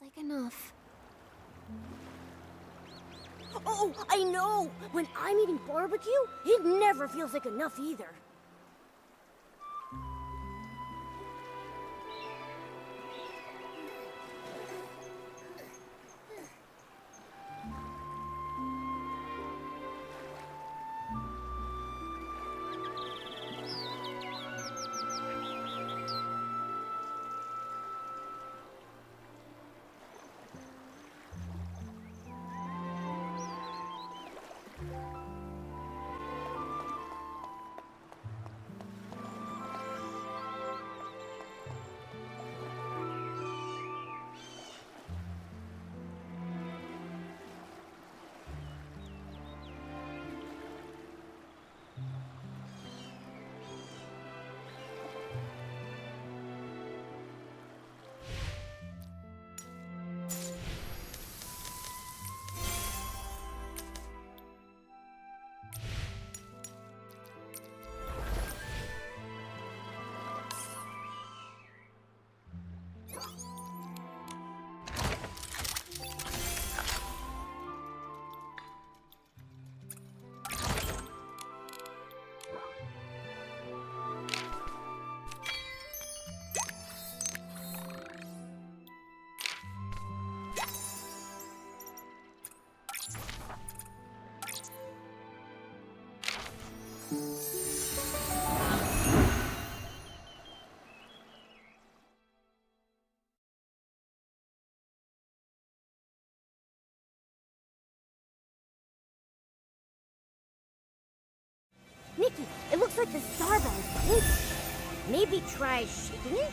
like enough. Oh, I know! When I'm eating barbecue, it never feels like enough either. Nikki, it looks like the star bell is pink. Maybe try shaking it?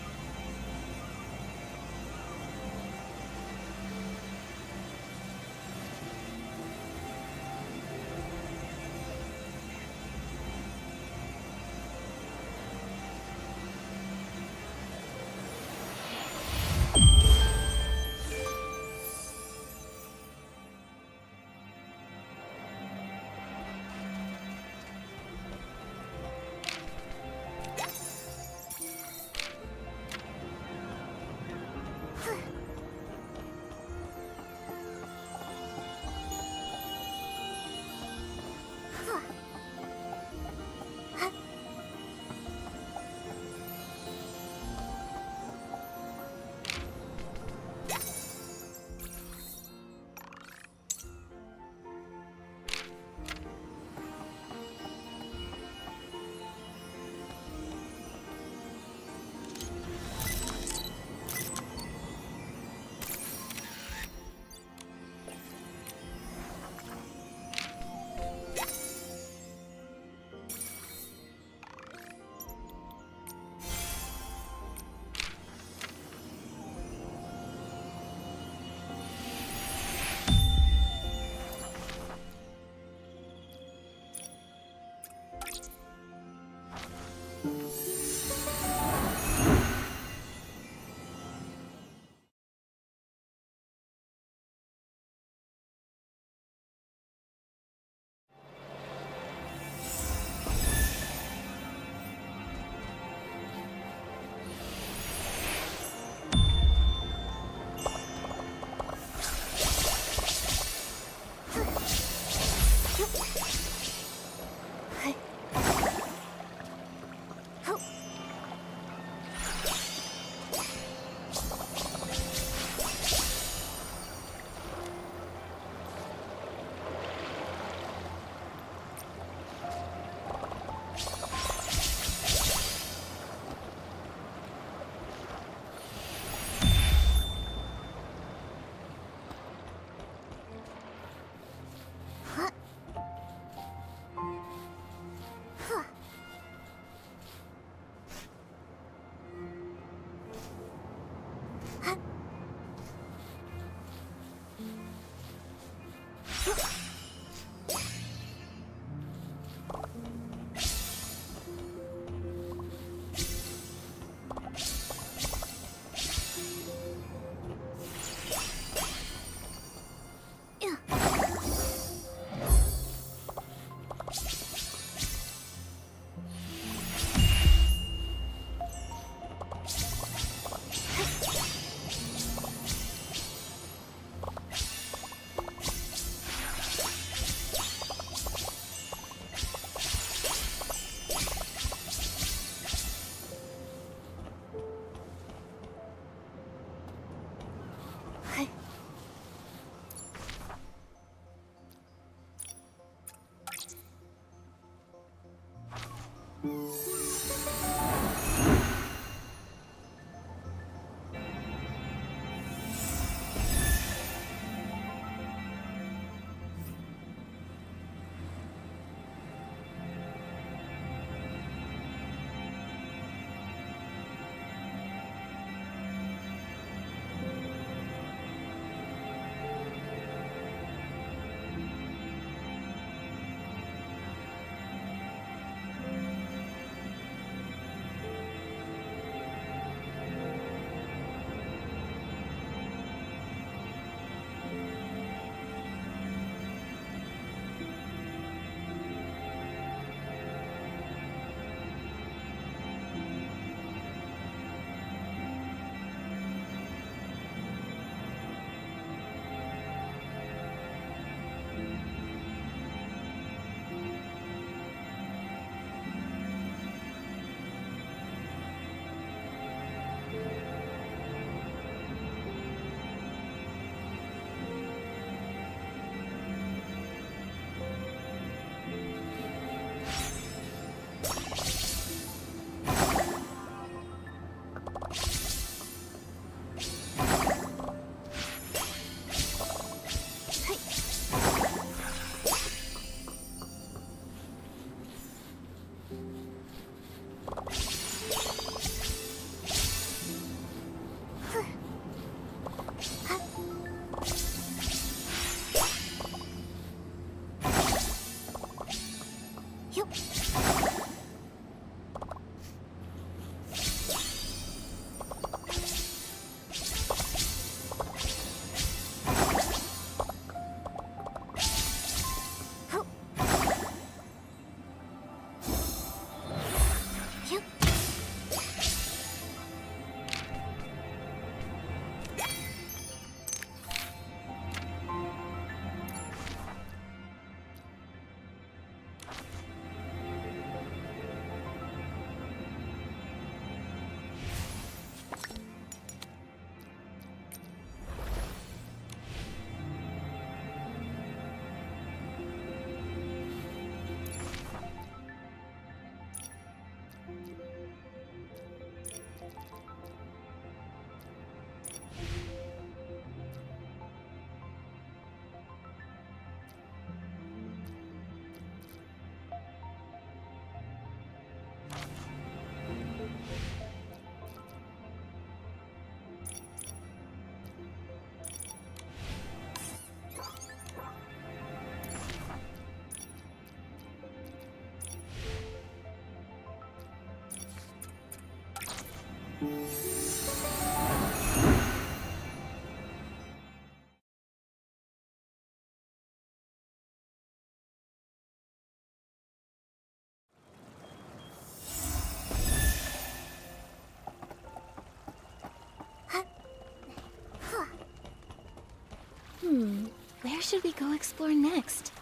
Where should we go explore next?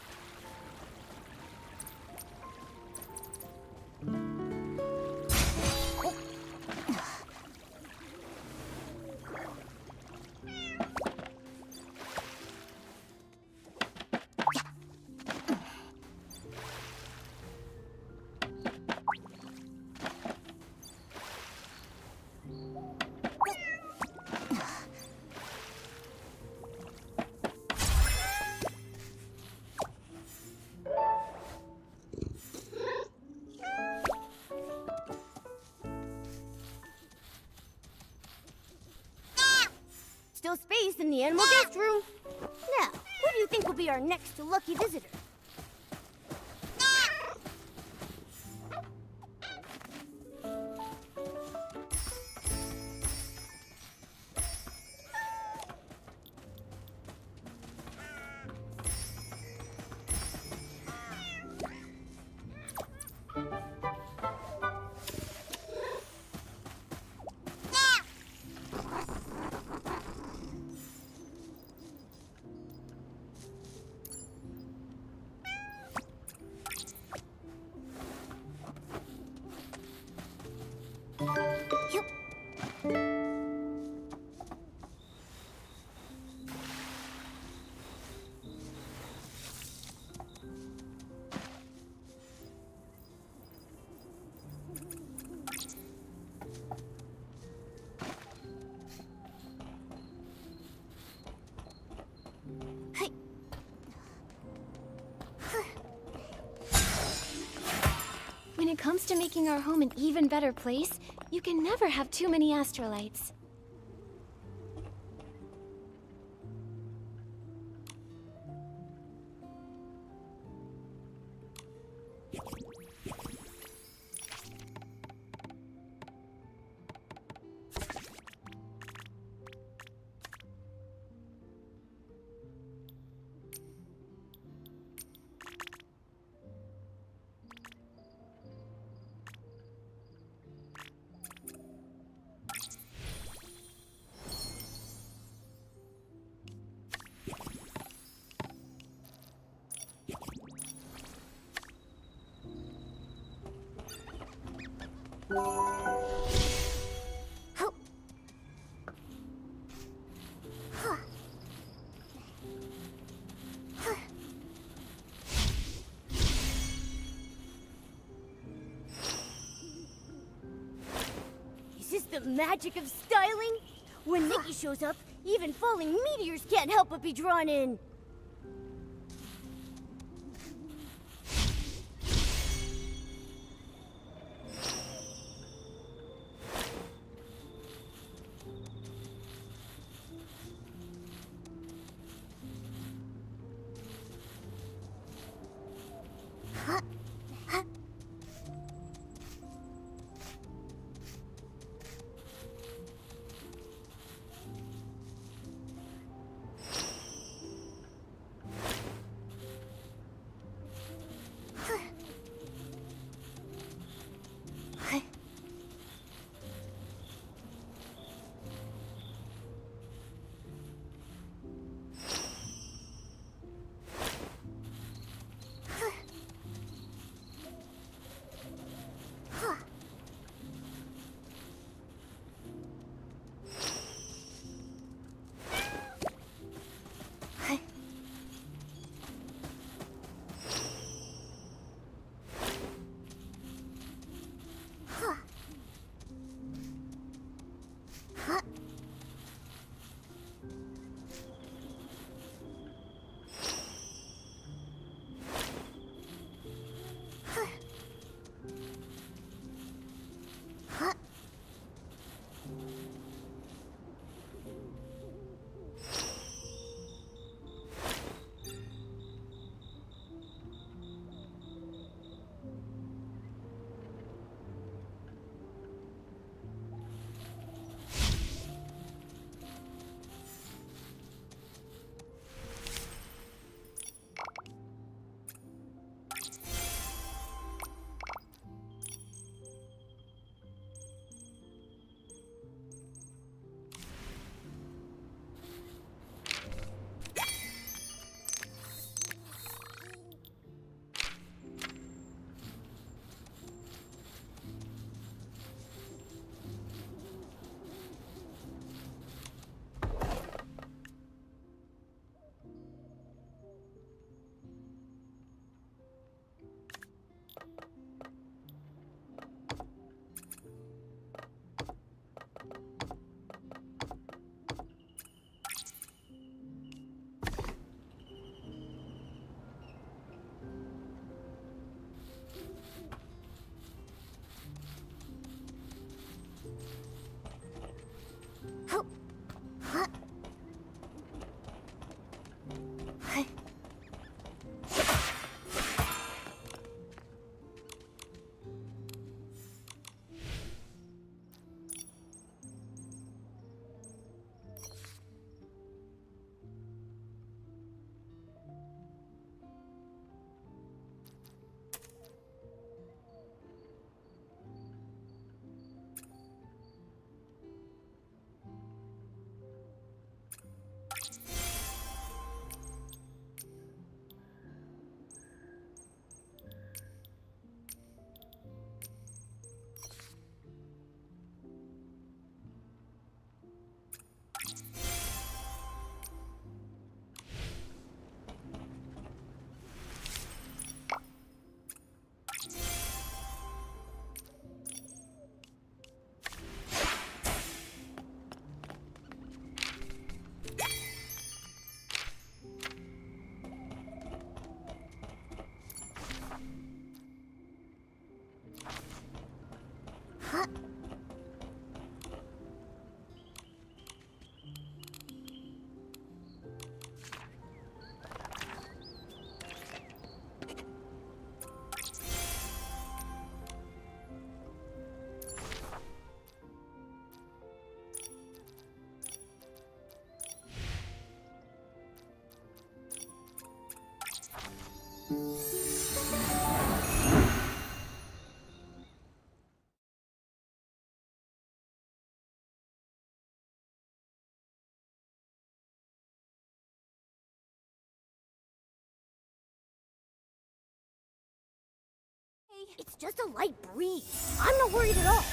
Still space in the animal guest room. Now, who do you think will be our next lucky visitor? it comes to making our home an even better place, you can never have too many astrolites. Is this the magic of styling? When Nikki shows up, even falling meteors can't help but be drawn in. It's just a light breeze. I'm not worried at all.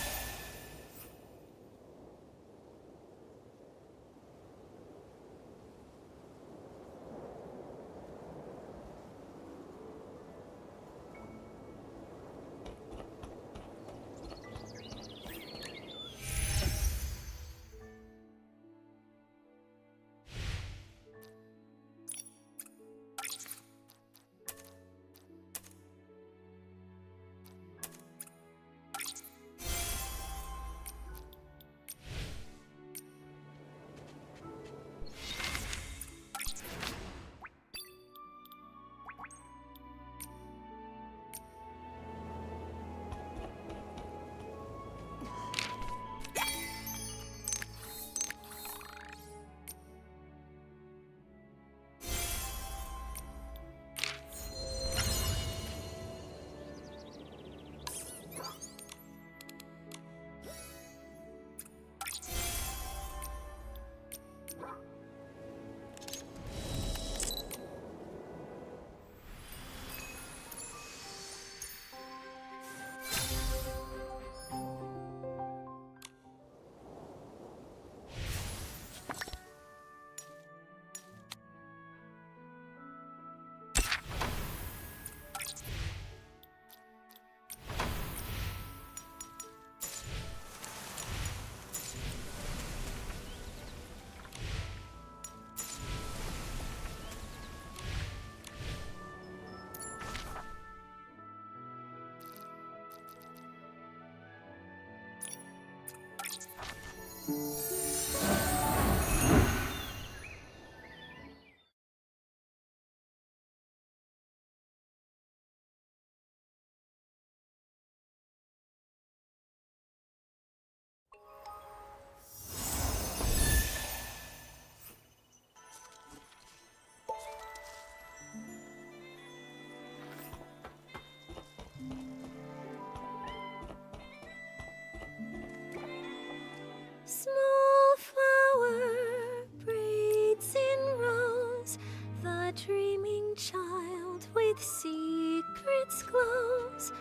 Small flower braids in rows, the dreaming child with secrets glows.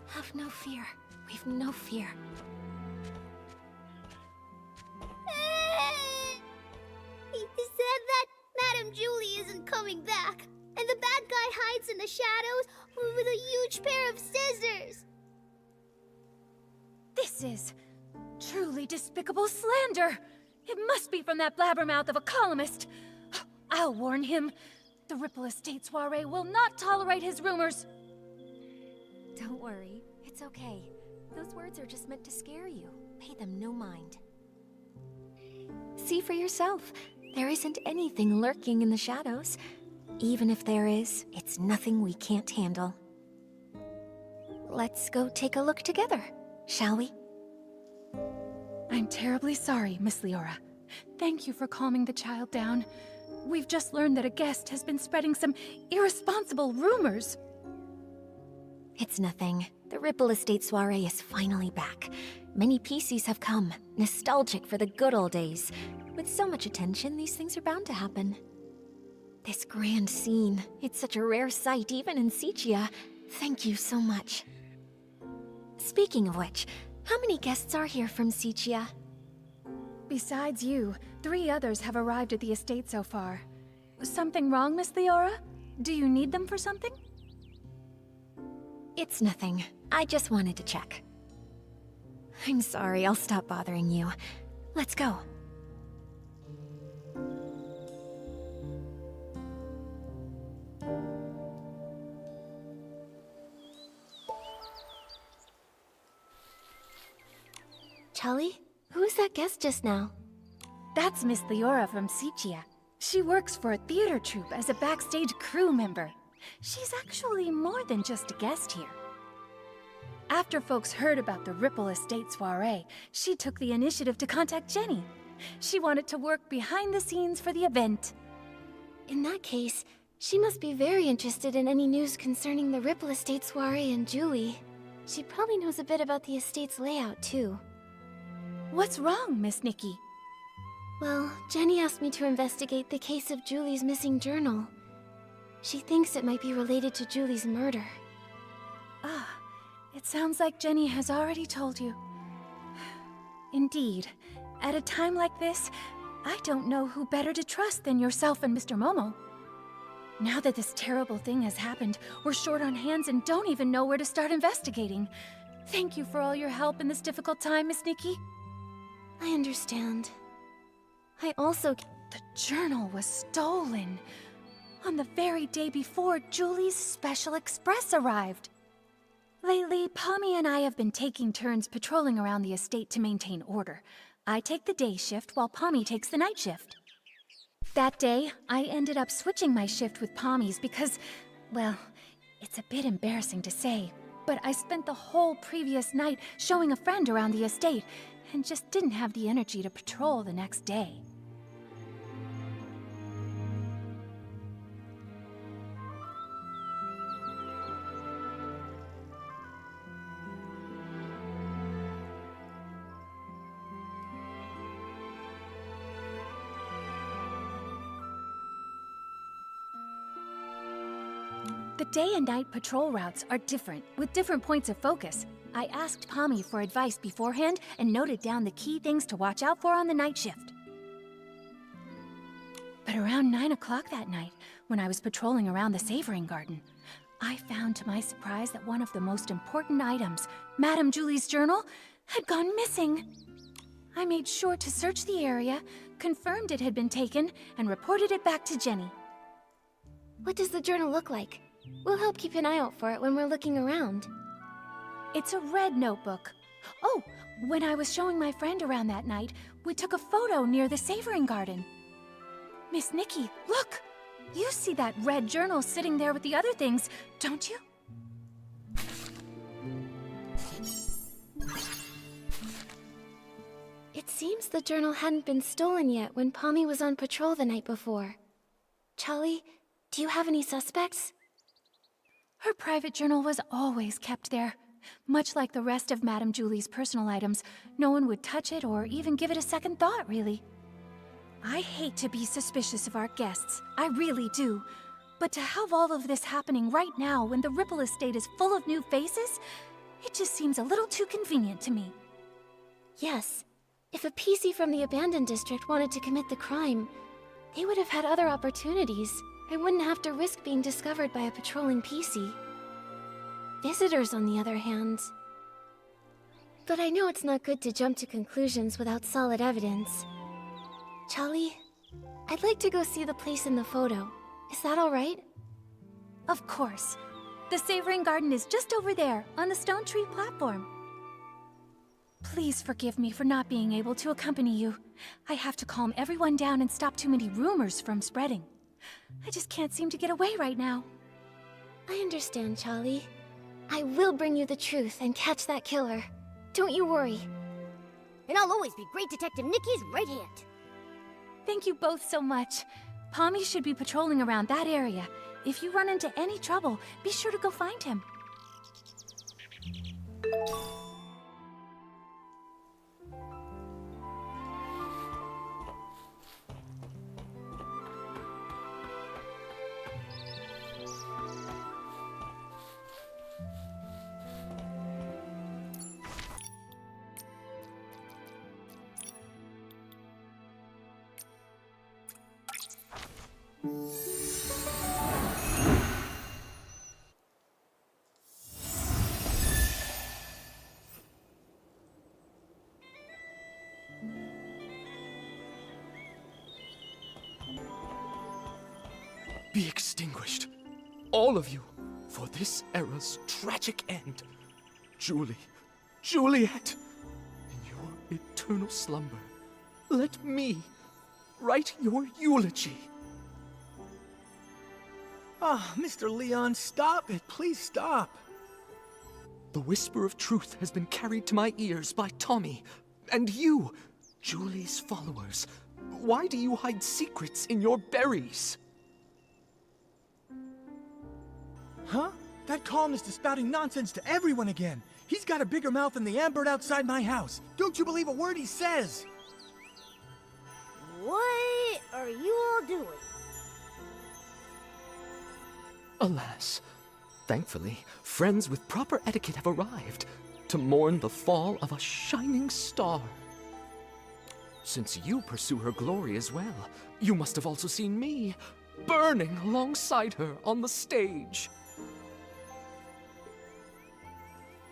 Have no fear, we've no fear. He said that Madame Julie isn't coming back, and the bad guy hides in the shadows with a huge pair of scissors. This is truly despicable slander. It must be from that blabbermouth of a columnist. I'll warn him. The Ripple Estate soiree will not tolerate his rumors. Don't worry, it's okay. Those words are just meant to scare you. Pay them no mind. See for yourself. There isn't anything lurking in the shadows. Even if there is, it's nothing we can't handle. Let's go take a look together, shall we? I'm terribly sorry, Miss Leora. Thank you for calming the child down. We've just learned that a guest has been spreading some irresponsible rumors. It's nothing. The Ripple Estate soiree is finally back. Many PCs have come, nostalgic for the good old days. With so much attention, these things are bound to happen. This grand scene, it's such a rare sight even in Sicia. Thank you so much. Speaking of which, how many guests are here from Sicia? Besides you, 3 others have arrived at the estate so far. Something wrong, Miss Leora? Do you need them for something? It's nothing. I just wanted to check. I'm sorry, I'll stop bothering you. Let's go. Charlie, who was that guest just now? That's Miss Leora from Sichia. She works for a theater troupe as a backstage crew member. She's actually more than just a guest here. After folks heard about the Ripple Estate soiree, she took the initiative to contact Jenny. She wanted to work behind the scenes for the event. In that case, she must be very interested in any news concerning the Ripple Estate soiree and Julie. She probably knows a bit about the estate's layout, too. What's wrong, Miss Nikki? Well, Jenny asked me to investigate the case of Julie's missing journal. She thinks it might be related to Julie's murder. Ah, it sounds like Jenny has already told you. Indeed. At a time like this, I don't know who better to trust than yourself and Mr. Momo. Now that this terrible thing has happened, we're short on hands and don't even know where to start investigating. Thank you for all your help in this difficult time, Miss Nikki. I understand. I also... The journal was stolen. On the very day before Julie's Special Express arrived. Lately, Pommy and I have been taking turns patrolling around the estate to maintain order. I take the day shift while Pommy takes the night shift. That day, I ended up switching my shift with Pommy's because, well, it's a bit embarrassing to say, but I spent the whole previous night showing a friend around the estate and just didn't have the energy to patrol the next day. The day and night patrol routes are different, with different points of focus. I asked Pommy for advice beforehand and noted down the key things to watch out for on the night shift. But around 9 o'clock that night, when I was patrolling around the Savoring Garden, I found to my surprise that one of the most important items, Madame Julie's journal, had gone missing. I made sure to search the area, confirmed it had been taken, and reported it back to Jenny. What does the journal look like? We'll help keep an eye out for it when we're looking around. It's a red notebook. Oh, when I was showing my friend around that night, we took a photo near the Savoring Garden. Miss Nikki, look! You see that red journal sitting there with the other things, don't you? It seems the journal hadn't been stolen yet when Pommy was on patrol the night before. Charlie, do you have any suspects? Her private journal was always kept there. Much like the rest of Madame Julie's personal items, no one would touch it or even give it a second thought, really. I hate to be suspicious of our guests, I really do. But to have all of this happening right now when the Ripple Estate is full of new faces, it just seems a little too convenient to me. Yes. If a PC from the abandoned district wanted to commit the crime, they would have had other opportunities. I wouldn't have to risk being discovered by a patrolling PC. Visitors, on the other hand... But I know it's not good to jump to conclusions without solid evidence. Charlie, I'd like to go see the place in the photo. Is that all right? Of course. The Savoring Garden is just over there, on the stone tree platform. Please forgive me for not being able to accompany you. I have to calm everyone down and stop too many rumors from spreading. I just can't seem to get away right now. I understand, Charlie. I will bring you the truth and catch that killer. Don't you worry. And I'll always be Great Detective Nikki's right hand. Thank you both so much. Pommy should be patrolling around that area. If you run into any trouble, be sure to go find him. Be extinguished, all of you, for this era's tragic end. Julie, Juliet, in your eternal slumber, let me write your eulogy. Ah, Mr. Leon, stop it. Please stop. The whisper of truth has been carried to my ears by Tommy, and you, Julie's followers. Why do you hide secrets in your berries? Huh? That columnist is spouting nonsense to everyone again. He's got a bigger mouth than the ambird outside my house. Don't you believe a word he says? What are you all doing? Alas, thankfully, friends with proper etiquette have arrived to mourn the fall of a shining star. Since you pursue her glory as well, you must have also seen me, burning alongside her on the stage.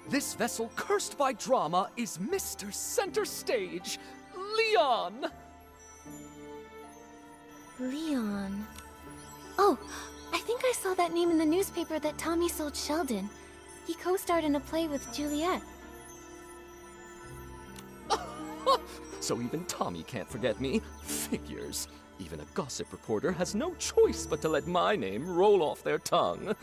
This vessel cursed by drama is Mr. Center Stage, Leon! Leon. Oh, I think I saw that name in the newspaper that Tommy sold Sheldon. He co-starred in a play with Juliet. So even Tommy can't forget me. Figures. Even a gossip reporter has no choice but to let my name roll off their tongue.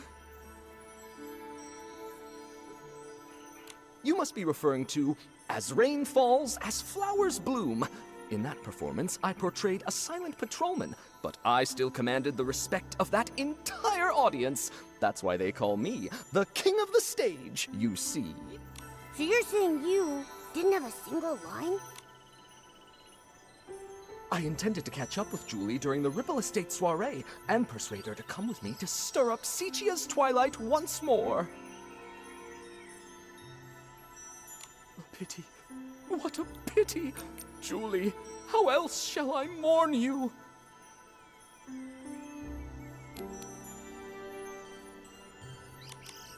You must be referring to As Rain Falls, As Flowers Bloom. In that performance, I portrayed a silent patrolman, but I still commanded the respect of that entire audience. That's why they call me the king of the stage, you see. So you're saying you didn't have a single line? I intended to catch up with Julie during the Ripple Estate soiree and persuade her to come with me to stir up Sichia's twilight once more. A pity. What a pity! Julie, how else shall I mourn you?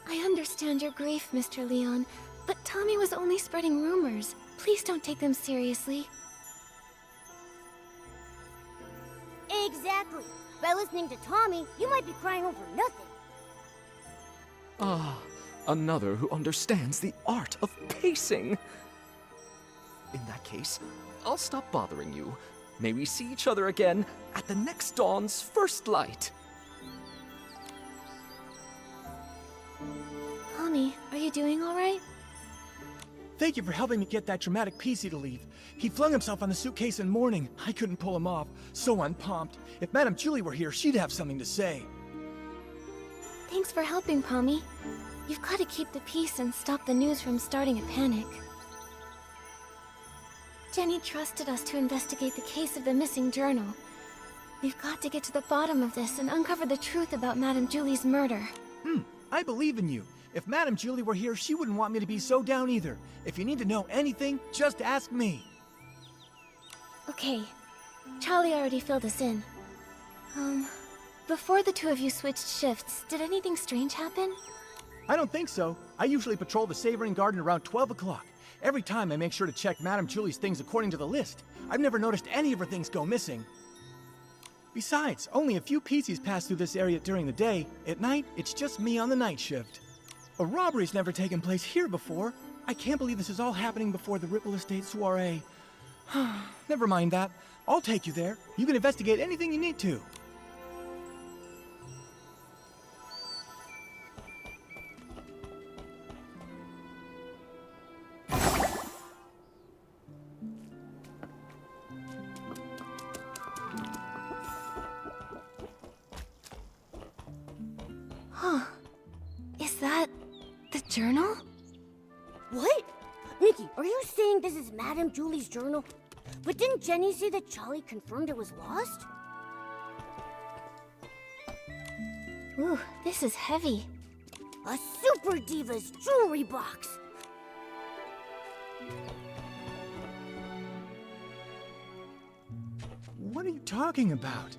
I understand your grief, Mr. Leon, but Tommy was only spreading rumors. Please don't take them seriously. Exactly. By listening to Tommy, you might be crying over nothing. Ah, another who understands the art of pacing. In that case, I'll stop bothering you. May we see each other again at the next dawn's first light. Tommy, are you doing all right? Thank you for helping me get that dramatic PC to leave. He flung himself on the suitcase in mourning. I couldn't pull him off. So unpumped. If Madame Julie were here, she'd have something to say. Thanks for helping, Pommy. You've got to keep the peace and stop the news from starting a panic. Jenny trusted us to investigate the case of the missing journal. We've got to get to the bottom of this and uncover the truth about Madame Julie's murder. I believe in you. If Madame Julie were here, she wouldn't want me to be so down either. If you need to know anything, just ask me. Okay. Charlie already filled us in. Before the two of you switched shifts, did anything strange happen? I don't think so. I usually patrol the Savoring Garden around 12 o'clock. Every time I make sure to check Madame Julie's things according to the list. I've never noticed any of her things go missing. Besides, only a few PCs pass through this area during the day. At night, it's just me on the night shift. A robbery's never taken place here before. I can't believe this is all happening before the Ripple Estate soiree. Never mind that. I'll take you there. You can investigate anything you need to. Is that the journal? What? Nikki, are you saying this is Madame Julie's journal? But didn't Jenny say that Charlie confirmed it was lost? Ooh, this is heavy. A Super Diva's jewelry box! What are you talking about?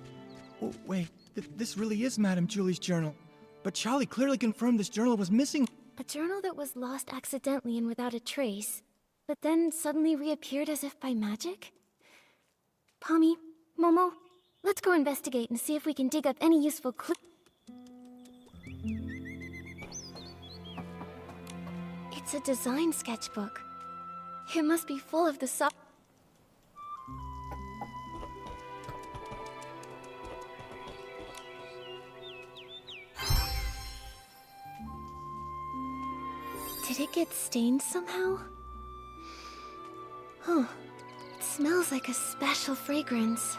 Oh, wait, this really is Madame Julie's journal. But Charlie clearly confirmed this journal was missing. A journal that was lost accidentally and without a trace, but then suddenly reappeared as if by magic? Pommy, Momo, let's go investigate and see if we can dig up any useful clue. It's a design sketchbook. It must be full of the soft... Did it get stained somehow? Huh. It smells like a special fragrance.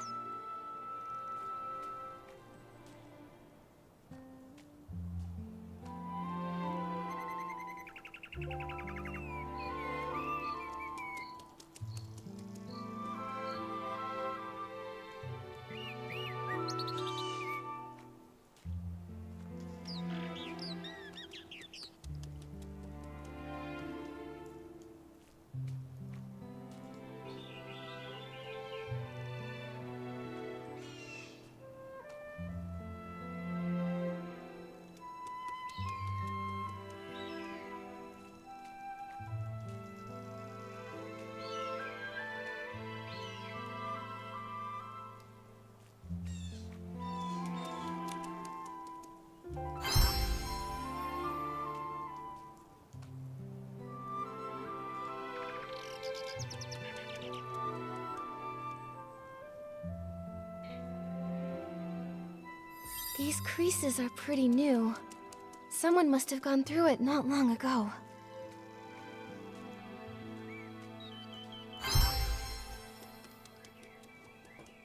These creases are pretty new. Someone must have gone through it not long ago.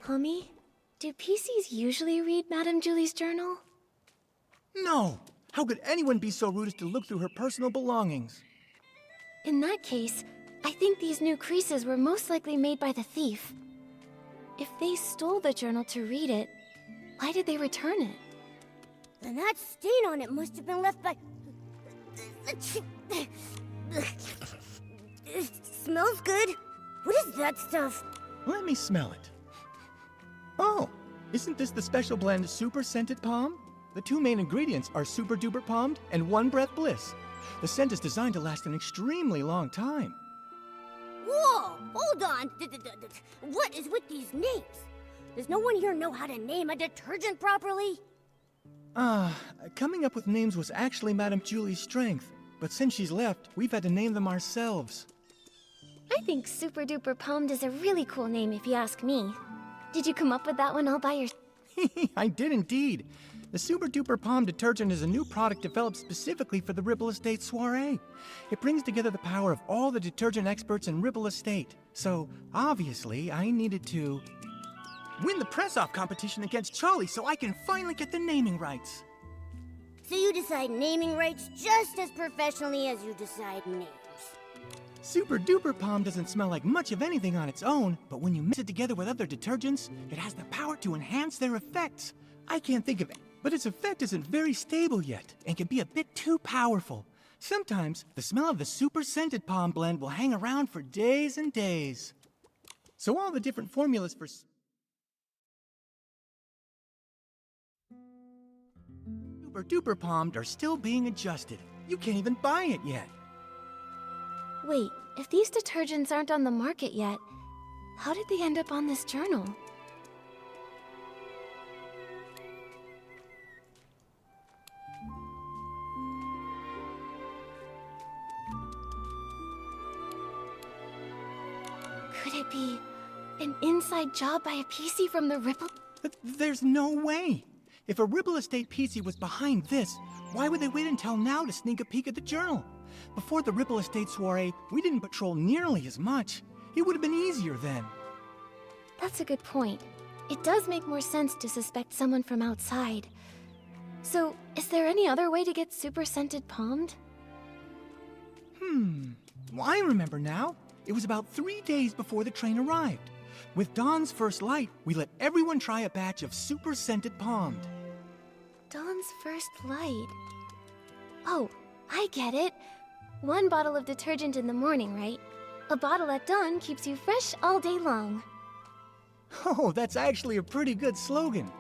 Pommy, do PCs usually read Madame Julie's journal? No! How could anyone be so rude as to look through her personal belongings? In that case, I think these new creases were most likely made by the thief. If they stole the journal to read it, why did they return it? And that stain on it must have been left by... It smells good. What is that stuff? Let me smell it. Oh, isn't this the special blend Super Scented Palm? The two main ingredients are Super Duper Palmed and One Breath Bliss. The scent is designed to last an extremely long time. Whoa! Hold on! What is with these names? Does no one here know how to name a detergent properly? Coming up with names was actually Madame Julie's strength. But since she's left, we've had to name them ourselves. I think Super Duper Palmed is a really cool name if you ask me. Did you come up with that one all by yourself? I did indeed. The Super Duper Palm detergent is a new product developed specifically for the Ripple Estate soiree. It brings together the power of all the detergent experts in Ripple Estate. So, obviously, I needed to win the press-off competition against Charlie so I can finally get the naming rights. So you decide naming rights just as professionally as you decide names. Super Duper Palm doesn't smell like much of anything on its own, but when you mix it together with other detergents, it has the power to enhance their effects. I can't think of it, but its effect isn't very stable yet and can be a bit too powerful. Sometimes, the smell of the Super Scented Palm blend will hang around for days and days. So all the different formulas for Super Duper Palmed are still being adjusted. You can't even buy it yet. Wait, if these detergents aren't on the market yet, how did they end up on this journal? Could it be an inside job by a PC from the Ripple? There's no way. If a Ripple Estate PC was behind this, why would they wait until now to sneak a peek at the journal? Before the Ripple Estate soiree, we didn't patrol nearly as much. It would have been easier then. That's a good point. It does make more sense to suspect someone from outside. So, is there any other way to get Super Scented Palmed? Well, I remember now. It was about 3 days before the train arrived. With dawn's first light, we let everyone try a batch of Super Scented Palmed. Dawn's first light. Oh, I get it. 1 bottle of detergent in the morning, right? A bottle at dawn keeps you fresh all day long. Oh, that's actually a pretty good slogan.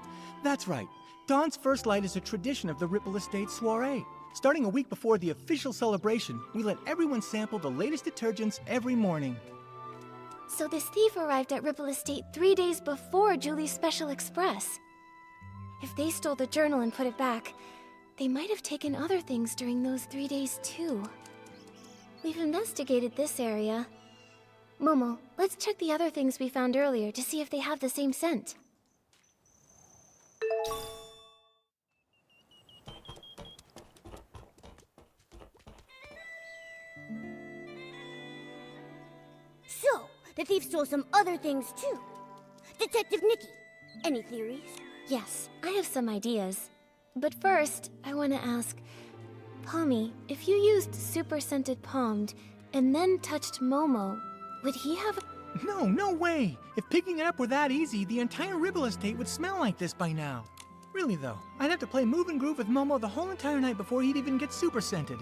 That's right. Dawn's first light is a tradition of the Ripple Estate soiree. Starting a week before the official celebration, we let everyone sample the latest detergents every morning. So this thief arrived at Ripple Estate 3 days before Julie's Special Express. If they stole the journal and put it back, they might have taken other things during those 3 days too. We've investigated this area, Momo, let's check the other things we found earlier to see if they have the same scent. So, the thief stole some other things too. Detective Nikki, any theories? Yes, I have some ideas. But first, I want to ask, Pommy, if you used super scented Pommed and then touched Momo, would he have... No way! If picking it up were that easy, the entire Ribble estate would smell like this by now. Really though, I'd have to play Move and Groove with Momo the whole entire night before he'd even get super scented.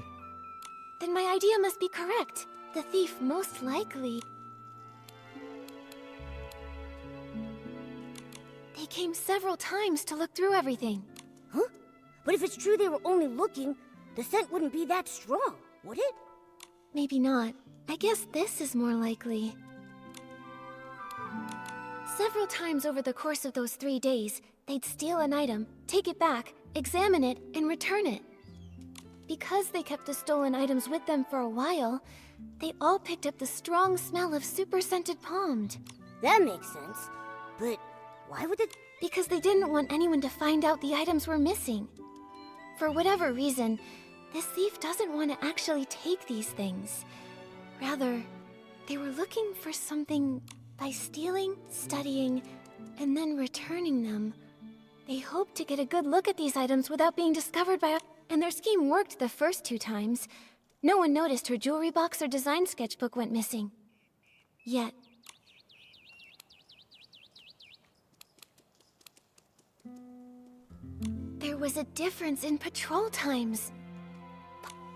Then my idea must be correct. The thief most likely... They came several times to look through everything. Huh? But if it's true they were only looking, the scent wouldn't be that strong, would it? Maybe not. I guess this is more likely. Several times over the course of those 3 days, they'd steal an item, take it back, examine it, and return it. Because they kept the stolen items with them for a while, they all picked up the strong smell of super scented Pommed. That makes sense. But why would it? Because they didn't want anyone to find out the items were missing. For whatever reason, this thief doesn't want to actually take these things. Rather, they were looking for something by stealing, studying, and then returning them. They hoped to get a good look at these items without being discovered by and their scheme worked the first 2 times. No one noticed her jewelry box or design sketchbook went missing. Yet... there was a difference in patrol times.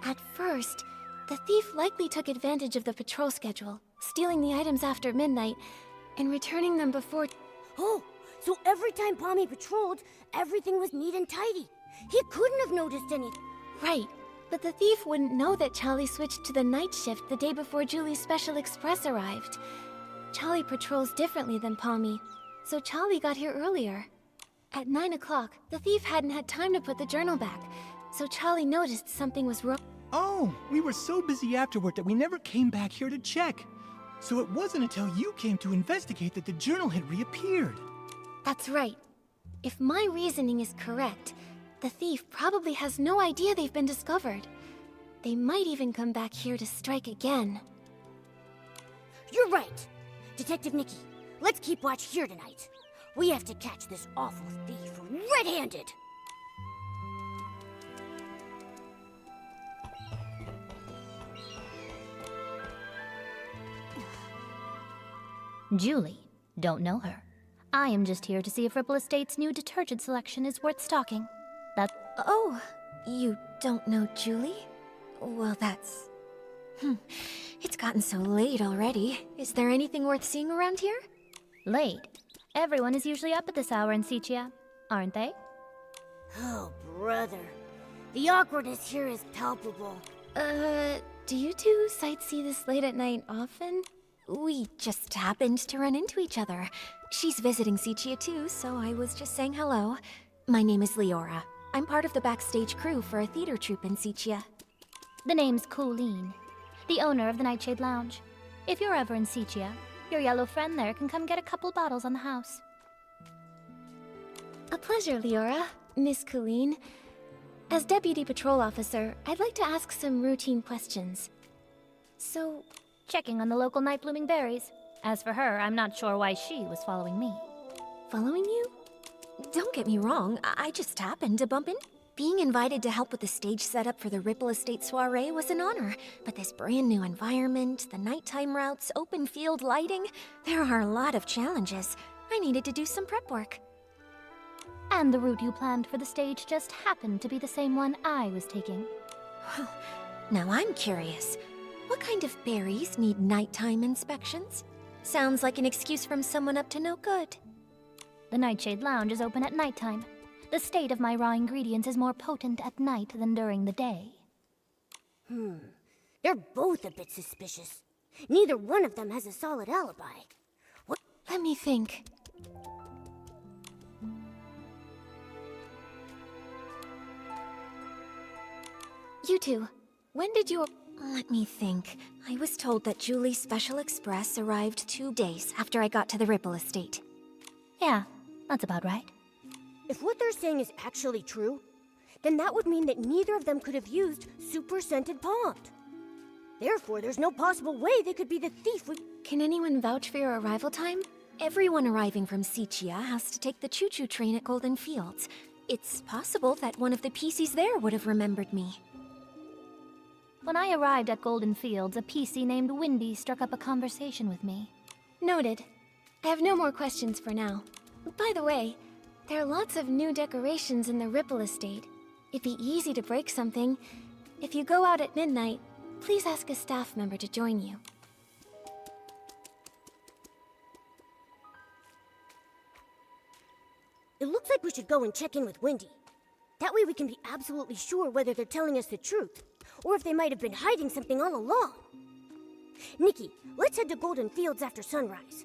At first, the thief likely took advantage of the patrol schedule, stealing the items after midnight and returning them before... Oh, so every time Pommy patrolled, everything was neat and tidy. He couldn't have noticed anything. Right, but the thief wouldn't know that Charlie switched to the night shift the day before Julie's special express arrived. Charlie patrols differently than Pommy, so Charlie got here earlier. At 9 o'clock, the thief hadn't had time to put the journal back, so Charlie noticed something was wrong. Oh, we were so busy afterward that we never came back here to check. So it wasn't until you came to investigate that the journal had reappeared. That's right. If my reasoning is correct, the thief probably has no idea they've been discovered. They might even come back here to strike again. You're right. Detective Nikki, let's keep watch here tonight. We have to catch this awful thief red-handed. Julie. Don't know her. I am just here to see if Ripple Estate's new detergent selection is worth stocking. Oh, you don't know Julie? Well, that's... It's gotten so late already. Is there anything worth seeing around here? Late. Everyone is usually up at this hour in Sichia, aren't they? Oh, brother. The awkwardness here is palpable. Do you two sightsee this late at night often? We just happened to run into each other. She's visiting Sichia too, so I was just saying hello. My name is Leora. I'm part of the backstage crew for a theater troupe in Sichia. The name's Colleen, the owner of the Nightshade Lounge. If you're ever in Sichia, your yellow friend there can come get a couple bottles on the house. A pleasure, Leora. Miss Colleen. As Deputy Patrol Officer, I'd like to ask some routine questions. So... Checking on the local night blooming berries. As for her, I'm not sure why she was following me. Following you? Don't get me wrong, I just happened to bump in. Being invited to help with the stage setup for the Ripple Estate soiree was an honor, but this brand new environment, the nighttime routes, open field lighting, there are a lot of challenges. I needed to do some prep work. And the route you planned for the stage just happened to be the same one I was taking. Now I'm curious. What kind of berries need nighttime inspections? Sounds like an excuse from someone up to no good. The Nightshade Lounge is open at nighttime. The state of my raw ingredients is more potent at night than during the day. They're both a bit suspicious. Neither one of them has a solid alibi. What? Let me think. You two, when did your... Let me think. I was told that Julie's Special Express arrived 2 days after I got to the Ripple Estate. Yeah, that's about right. If what they're saying is actually true, then that would mean that neither of them could have used Super Scented Pond. Therefore, there's no possible way they could be the thief we... Can anyone vouch for your arrival time? Everyone arriving from Sichia has to take the choo-choo train at Golden Fields. It's possible that one of the PCs there would have remembered me. When I arrived at Golden Fields, a PC named Windy struck up a conversation with me. Noted. I have no more questions for now. By the way, there are lots of new decorations in the Ripple Estate. It'd be easy to break something. If you go out at midnight, please ask a staff member to join you. It looks like we should go and check in with Wendy. That way we can be absolutely sure whether they're telling us the truth, or if they might have been hiding something all along. Nikki, let's head to Golden Fields after sunrise.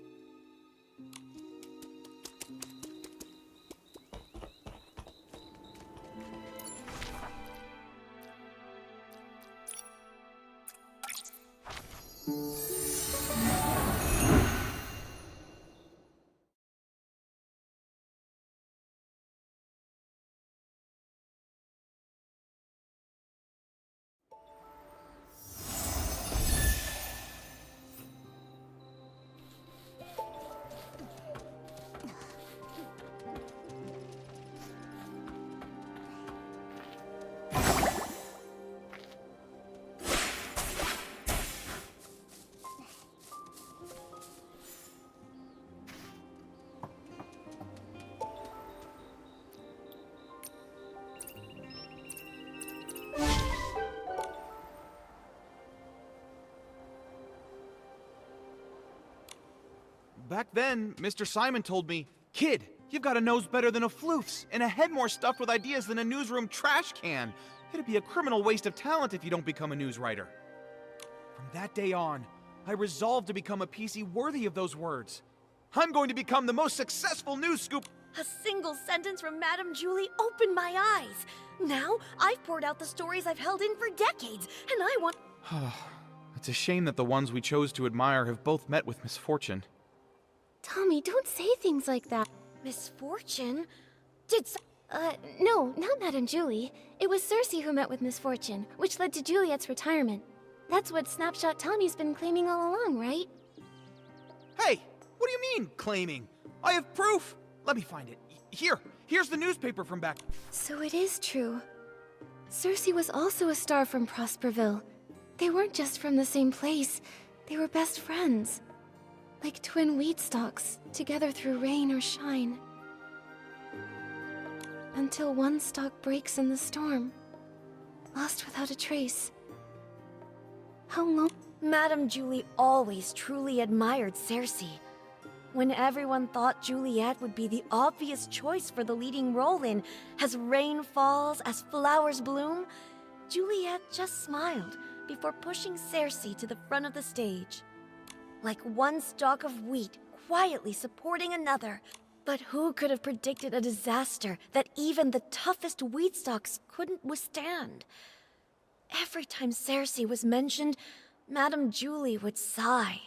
Back then, Mr. Simon told me, "Kid, you've got a nose better than a floof's, and a head more stuffed with ideas than a newsroom trash can. It'd be a criminal waste of talent if you don't become a news writer." From that day on, I resolved to become a PC worthy of those words. I'm going to become the most successful news scoop. A single sentence from Madame Julie opened my eyes. Now, I've poured out the stories I've held in for decades, and I want... It's a shame that the ones we chose to admire have both met with misfortune. Tommy, don't say things like that. Misfortune? No, not Madame Julie. It was Cersei who met with misfortune, which led to Juliet's retirement. That's what Snapshot Tommy's been claiming all along, right? Hey, what do you mean, claiming? I have proof. Let me find it. Here's the newspaper from back... So it is true. Cersei was also a star from Prosperville. They weren't just from the same place. They were best friends. Like twin weed stalks, together through rain or shine. Until one stalk breaks in the storm. Lost without a trace. How long? Madame Julie always truly admired Cersei. When everyone thought Juliet would be the obvious choice for the leading role in As Rain Falls, As Flowers Bloom, Juliet just smiled before pushing Cersei to the front of the stage. Like one stalk of wheat quietly supporting another. But who could have predicted a disaster that even the toughest wheat stalks couldn't withstand? Every time Cersei was mentioned, Madame Julie would sigh.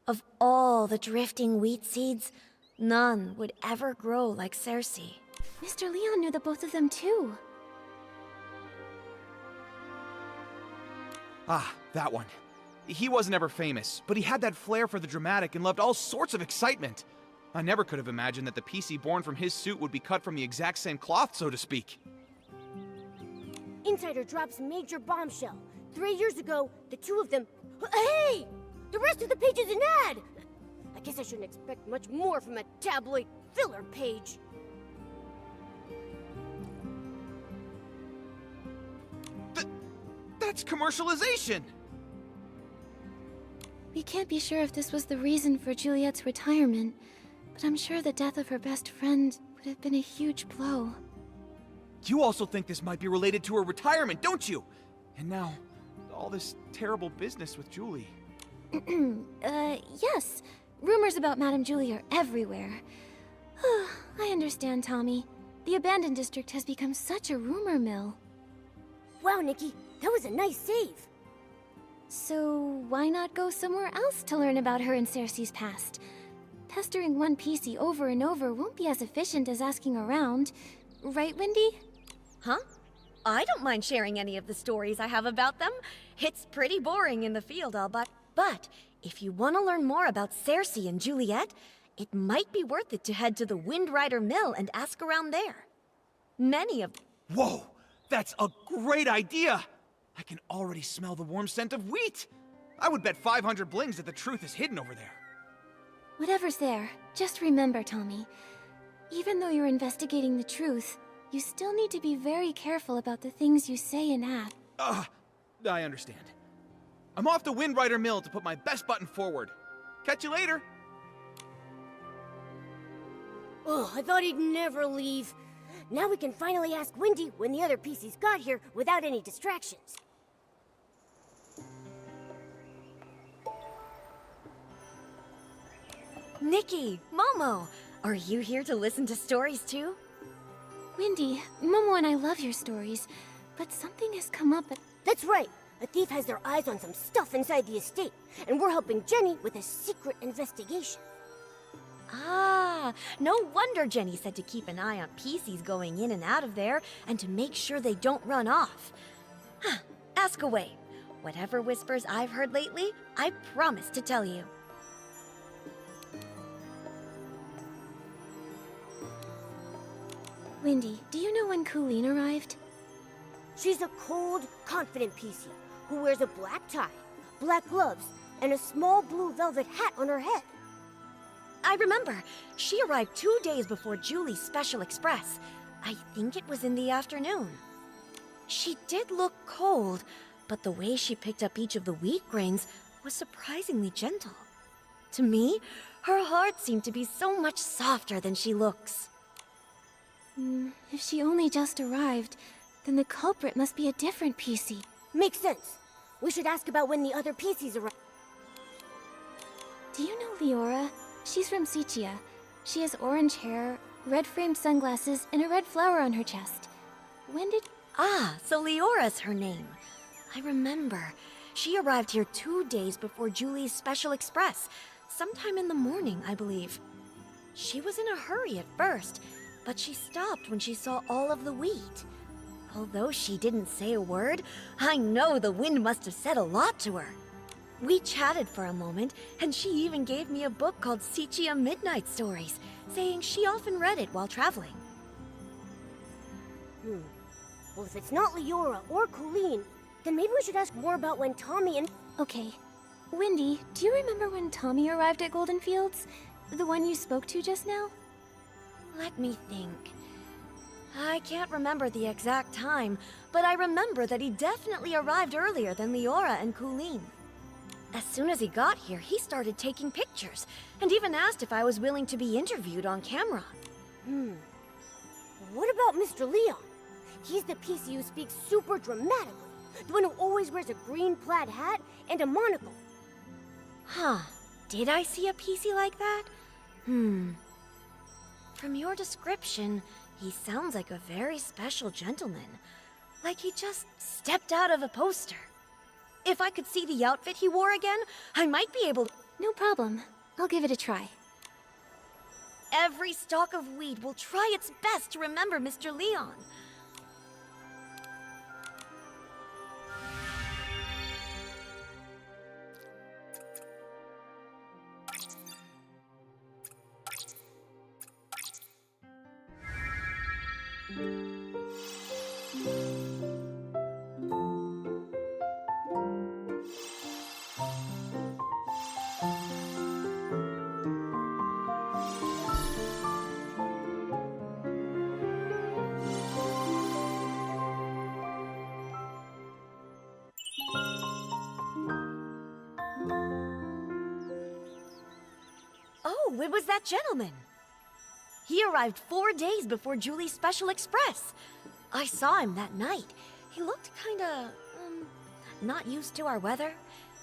Of all the drifting wheat seeds, none would ever grow like Cersei. Mr. Leon knew the both of them too. Ah, that one. He wasn't ever famous, but he had that flair for the dramatic and loved all sorts of excitement. I never could have imagined that the PC born from his suit would be cut from the exact same cloth, so to speak. Insider drops major bombshell. 3 years ago, the two of them... Hey! The rest of the page is an ad! I guess I shouldn't expect much more from a tabloid filler page. That's commercialization! We can't be sure if this was the reason for Juliet's retirement, but I'm sure the death of her best friend would have been a huge blow. You also think this might be related to her retirement, don't you? And now, all this terrible business with Julie. Yes. Rumors about Madame Julie are everywhere. I understand, Tommy. The abandoned district has become such a rumor mill. Wow, Nikki, that was a nice save. why not go somewhere else to learn about her and Cersei's past? Pestering one PC over and over won't be as efficient as asking around. Right, Wendy? Huh? I don't mind sharing any of the stories I have about them. It's pretty boring in the field, I'll bet. But if you want to learn more about Cersei and Juliet, it might be worth it to head to the Wind Rider Mill and ask around there. Many of... Whoa! That's a great idea! I can already smell the warm scent of wheat! I would bet 500 blings that the truth is hidden over there. Whatever's there, just remember, Tommy. Even though you're investigating the truth, you still need to be very careful about the things you say and act. I understand. I'm off to Wind Rider Mill to put my best button forward. Catch you later! Ugh, I thought he'd never leave. Now we can finally ask Wendy when the other PCs got here without any distractions. Nikki, Momo, are you here to listen to stories too? Wendy, Momo and I love your stories, but something has come up at... That's right. A thief has their eyes on some stuff inside the estate, and we're helping Jenny with a secret investigation. Ah, no wonder Jenny said to keep an eye on PCs going in and out of there, and to make sure they don't run off. Huh, ask away. Whatever whispers I've heard lately, I promise to tell you. Wendy, do you know when Colleen arrived? She's a cold, confident PC who wears a black tie, black gloves, and a small blue velvet hat on her head. I remember. She arrived 2 days before Julie's Special Express. I think it was in the afternoon. She did look cold, but the way she picked up each of the wheat grains was surprisingly gentle. To me, her heart seemed to be so much softer than she looks. If she only just arrived, then the culprit must be a different PC. Makes sense. We should ask about when the other PCs arrived. Do you know Leora? She's from Sichia. She has orange hair, red-framed sunglasses, and a red flower on her chest. When did... Ah, so Leora's her name. I remember. She arrived here 2 days before Julie's Special Express. Sometime in the morning, I believe. She was in a hurry at first, but she stopped when she saw all of the wheat. Although she didn't say a word, I know the wind must have said a lot to her. We chatted for a moment, and she even gave me a book called Sichia Midnight Stories, saying she often read it while traveling. Well, if it's not Leora or Colleen, then maybe we should ask more about when Tommy and... Okay. Wendy, do you remember when Tommy arrived at Golden Fields? The one you spoke to just now? Let me think. I can't remember the exact time, but I remember that he definitely arrived earlier than Leora and Colleen. As soon as he got here, he started taking pictures, and even asked if I was willing to be interviewed on camera. What about Mr. Leon? He's the PC who speaks super dramatically. The one who always wears a green plaid hat and a monocle. Huh. Did I see a PC like that? From your description, he sounds like a very special gentleman. Like he just stepped out of a poster. If I could see the outfit he wore again, I might be able to... No problem. I'll give it a try. Every stalk of wheat will try its best to remember Mr. Leon. Oh, it was that gentleman. He arrived 4 days before Julie's Special Express. I saw him that night. He looked kinda, not used to our weather.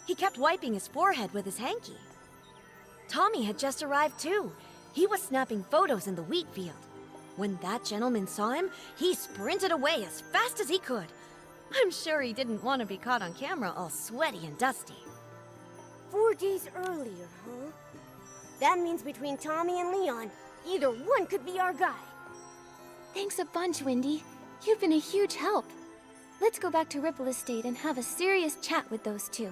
He kept wiping his forehead with his hanky. Tommy had just arrived too. He was snapping photos in the wheat field. When that gentleman saw him, he sprinted away as fast as he could. I'm sure he didn't want to be caught on camera all sweaty and dusty. 4 days earlier, huh? That means between Tommy and Leon, either one could be our guy. Thanks a bunch, Wendy. You've been a huge help. Let's go back to Ripple Estate and have a serious chat with those two.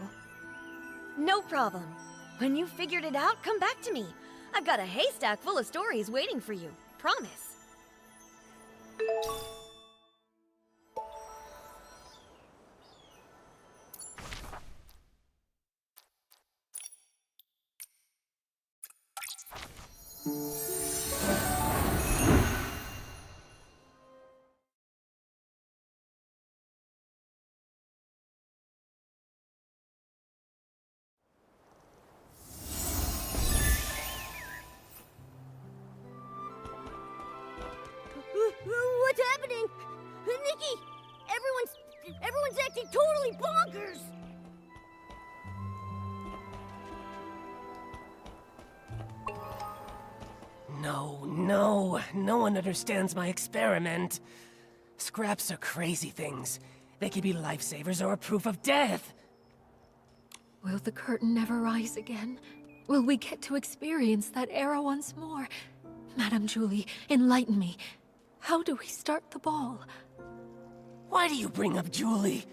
No problem. When you figured it out, come back to me. I've got a haystack full of stories waiting for you. Promise. What's happening? Nikki! Everyone's acting totally bonkers! No one understands my experiment. Scraps are crazy things. They could be lifesavers or a proof of death. Will the curtain never rise again? Will we get to experience that era once more? Madame Julie, enlighten me. How do we start the ball? Why do you bring up Julie?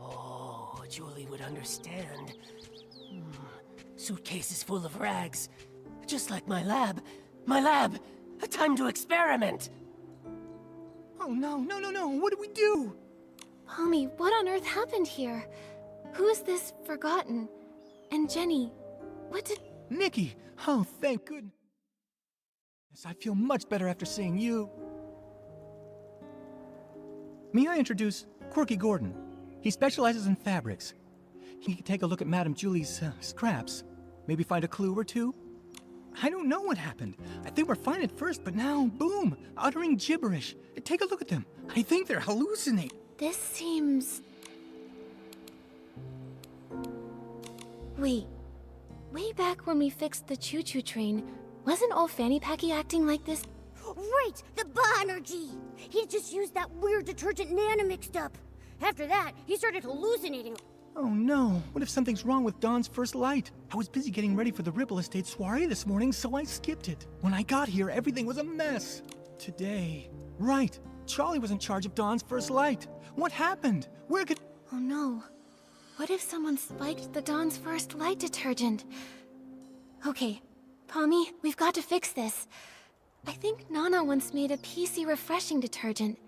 Oh, Julie would understand. Suitcases full of rags. Just like my lab. My lab! A time to experiment! Oh no, what do we do? Pommy, what on earth happened here? Who is this Forgotten? And Jenny, what did... Nikki! Oh, thank goodness. I feel much better after seeing you. May I introduce Quirky Gordon? He specializes in fabrics. He can take a look at Madame Julie's scraps. Maybe find a clue or two? I don't know what happened. I think we're fine at first, but now, boom, uttering gibberish. Take a look at them. I think they're hallucinating. This seems... Wait. Way back when we fixed the choo-choo train, wasn't old Fanny Packy acting like this? Right! The Ba-Energy! He just used that weird detergent Nana mixed up. After that, he started hallucinating. Oh no, what if something's wrong with Dawn's first light? I was busy getting ready for the Ripple Estate soiree this morning, so I skipped it. When I got here, everything was a mess. Today... Right, Charlie was in charge of Dawn's first light. What happened? Where could... Oh no. What if someone spiked the Dawn's first light detergent? Okay, Pommy, we've got to fix this. I think Nana once made a PC refreshing detergent.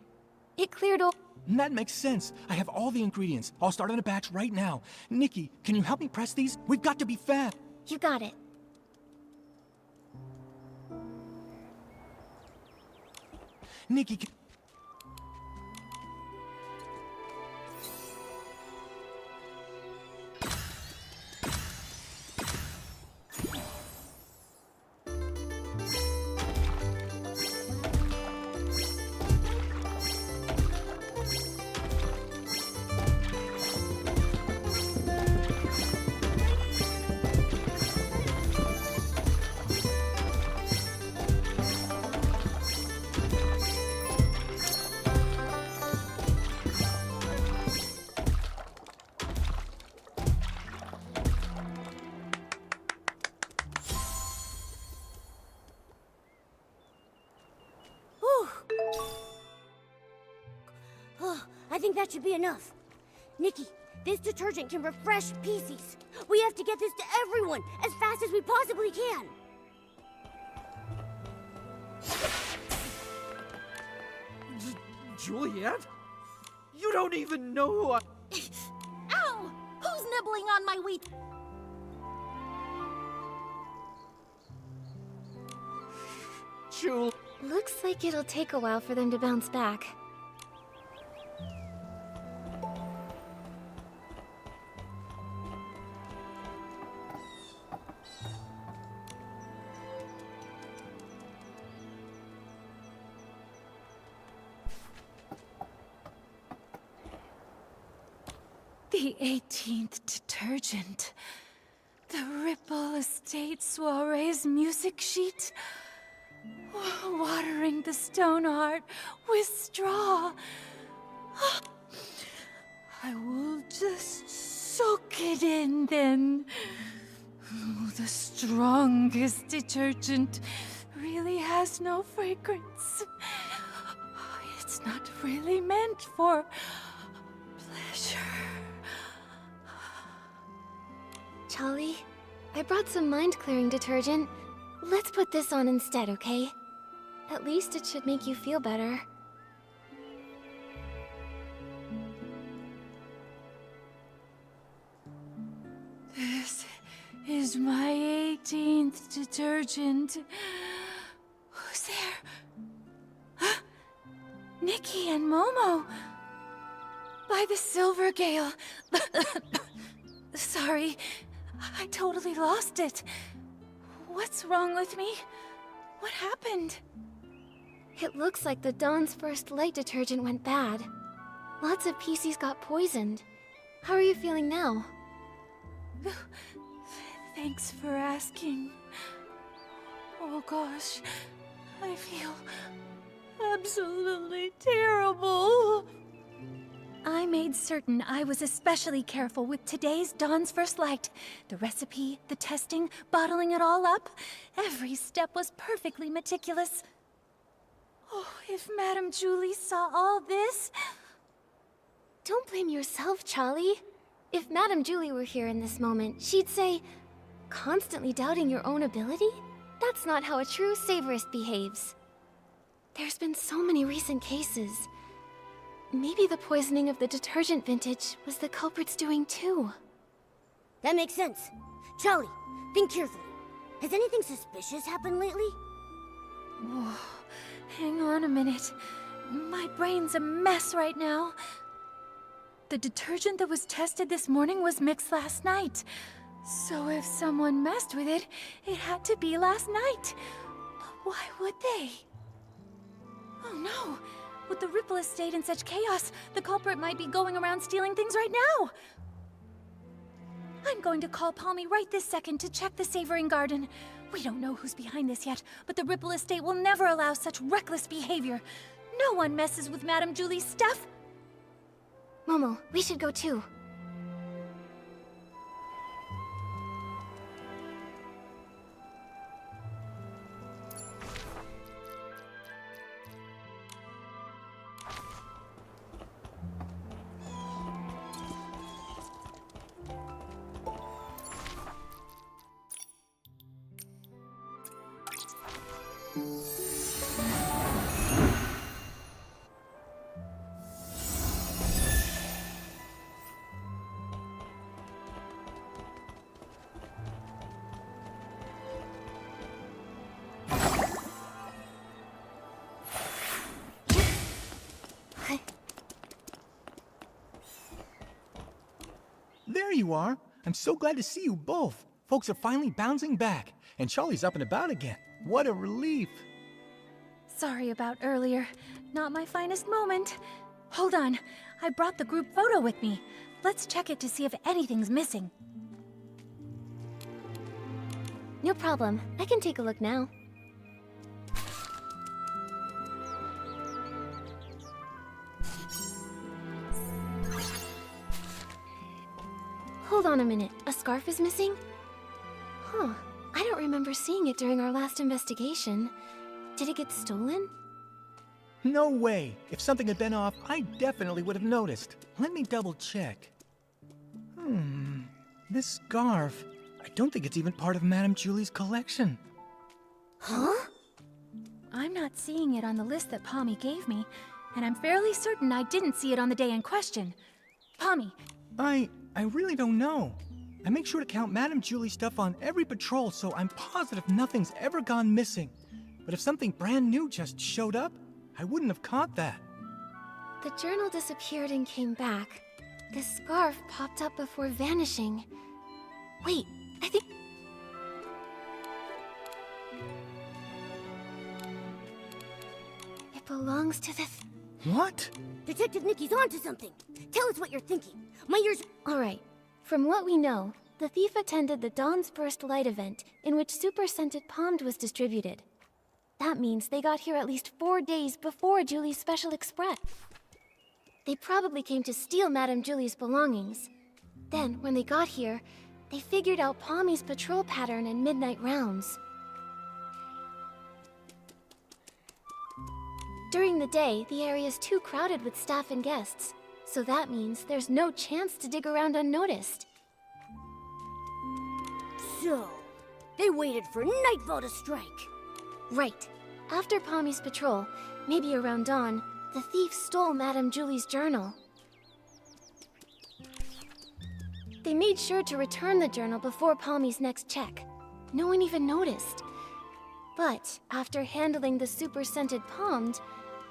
It cleared all... That makes sense. I have all the ingredients. I'll start on a batch right now. Nikki, can you help me press these? We've got to be fast. You got it. Nikki, can... I think that should be enough. Nikki, this detergent can refresh PCs. We have to get this to everyone as fast as we possibly can. Juliet? You don't even know Ow! Who's nibbling on my wheat? Jul... Looks like it'll take a while for them to bounce back. The 18th detergent. The Ripple Estate soiree's music sheet. Watering the stone heart with straw. I will just soak it in then. the strongest detergent really has no fragrance. It's not really meant for pleasure. Charlie, I brought some mind-clearing detergent. Let's put this on instead, okay? At least it should make you feel better. This is my 18th detergent. Who's there? Huh? Nikki and Momo. By the Silver Gale. Sorry, I totally lost it. What's wrong with me? What happened? It looks like the Dawn's First Light detergent went bad. Lots of PCs got poisoned. How are you feeling now? Thanks for asking. Oh gosh, I feel absolutely terrible. I made certain I was especially careful with today's Dawn's First Light. The recipe, the testing, bottling it all up. Every step was perfectly meticulous. Oh, if Madame Julie saw all this... Don't blame yourself, Charlie. If Madame Julie were here in this moment, she'd say, constantly doubting your own ability? That's not how a true savorist behaves. There's been so many recent cases. Maybe the poisoning of the detergent vintage was the culprit's doing too. That makes sense. Charlie, think carefully. Has anything suspicious happened lately? Whoa, hang on a minute. My brain's a mess right now. The detergent that was tested this morning was mixed last night. So if someone messed with it, it had to be last night. But why would they? Oh no! With the Ripple Estate in such chaos, the culprit might be going around stealing things right now! I'm going to call Palmy right this second to check the Savoring Garden. We don't know who's behind this yet, but the Ripple Estate will never allow such reckless behavior. No one messes with Madame Julie's stuff! Momo, we should go too. There you are. I'm so glad to see you both. Folks are finally bouncing back, and Charlie's up and about again. What a relief. Sorry about earlier. Not my finest moment. Hold on. I brought the group photo with me. Let's check it to see if anything's missing. No problem. I can take a look now. Hold on a minute. A scarf is missing? Huh. I don't remember seeing it during our last investigation. Did it get stolen? No way. If something had been off, I definitely would have noticed. Let me double check. This scarf. I don't think it's even part of Madame Julie's collection. Huh? I'm not seeing it on the list that Palmy gave me, and I'm fairly certain I didn't see it on the day in question. Palmy. I really don't know. I make sure to count Madame Julie's stuff on every patrol, so I'm positive nothing's ever gone missing. But if something brand new just showed up, I wouldn't have caught that. The journal disappeared and came back. The scarf popped up before vanishing. Wait, I think... It belongs to the... What? Detective Nikki's onto something. Tell us what you're thinking. My ears... Alright, from what we know, the thief attended the Dawn's First Light event, in which Super Scented Pommed was distributed. That means they got here at least 4 days before Julie's Special Express. They probably came to steal Madame Julie's belongings. Then, when they got here, they figured out Palmy's patrol pattern and midnight rounds. During the day, the area's too crowded with staff and guests, so that means there's no chance to dig around unnoticed. So, they waited for nightfall to strike. Right. After Palmy's patrol, maybe around dawn, the thief stole Madame Julie's journal. They made sure to return the journal before Palmy's next check. No one even noticed. But after handling the super-scented Palmed,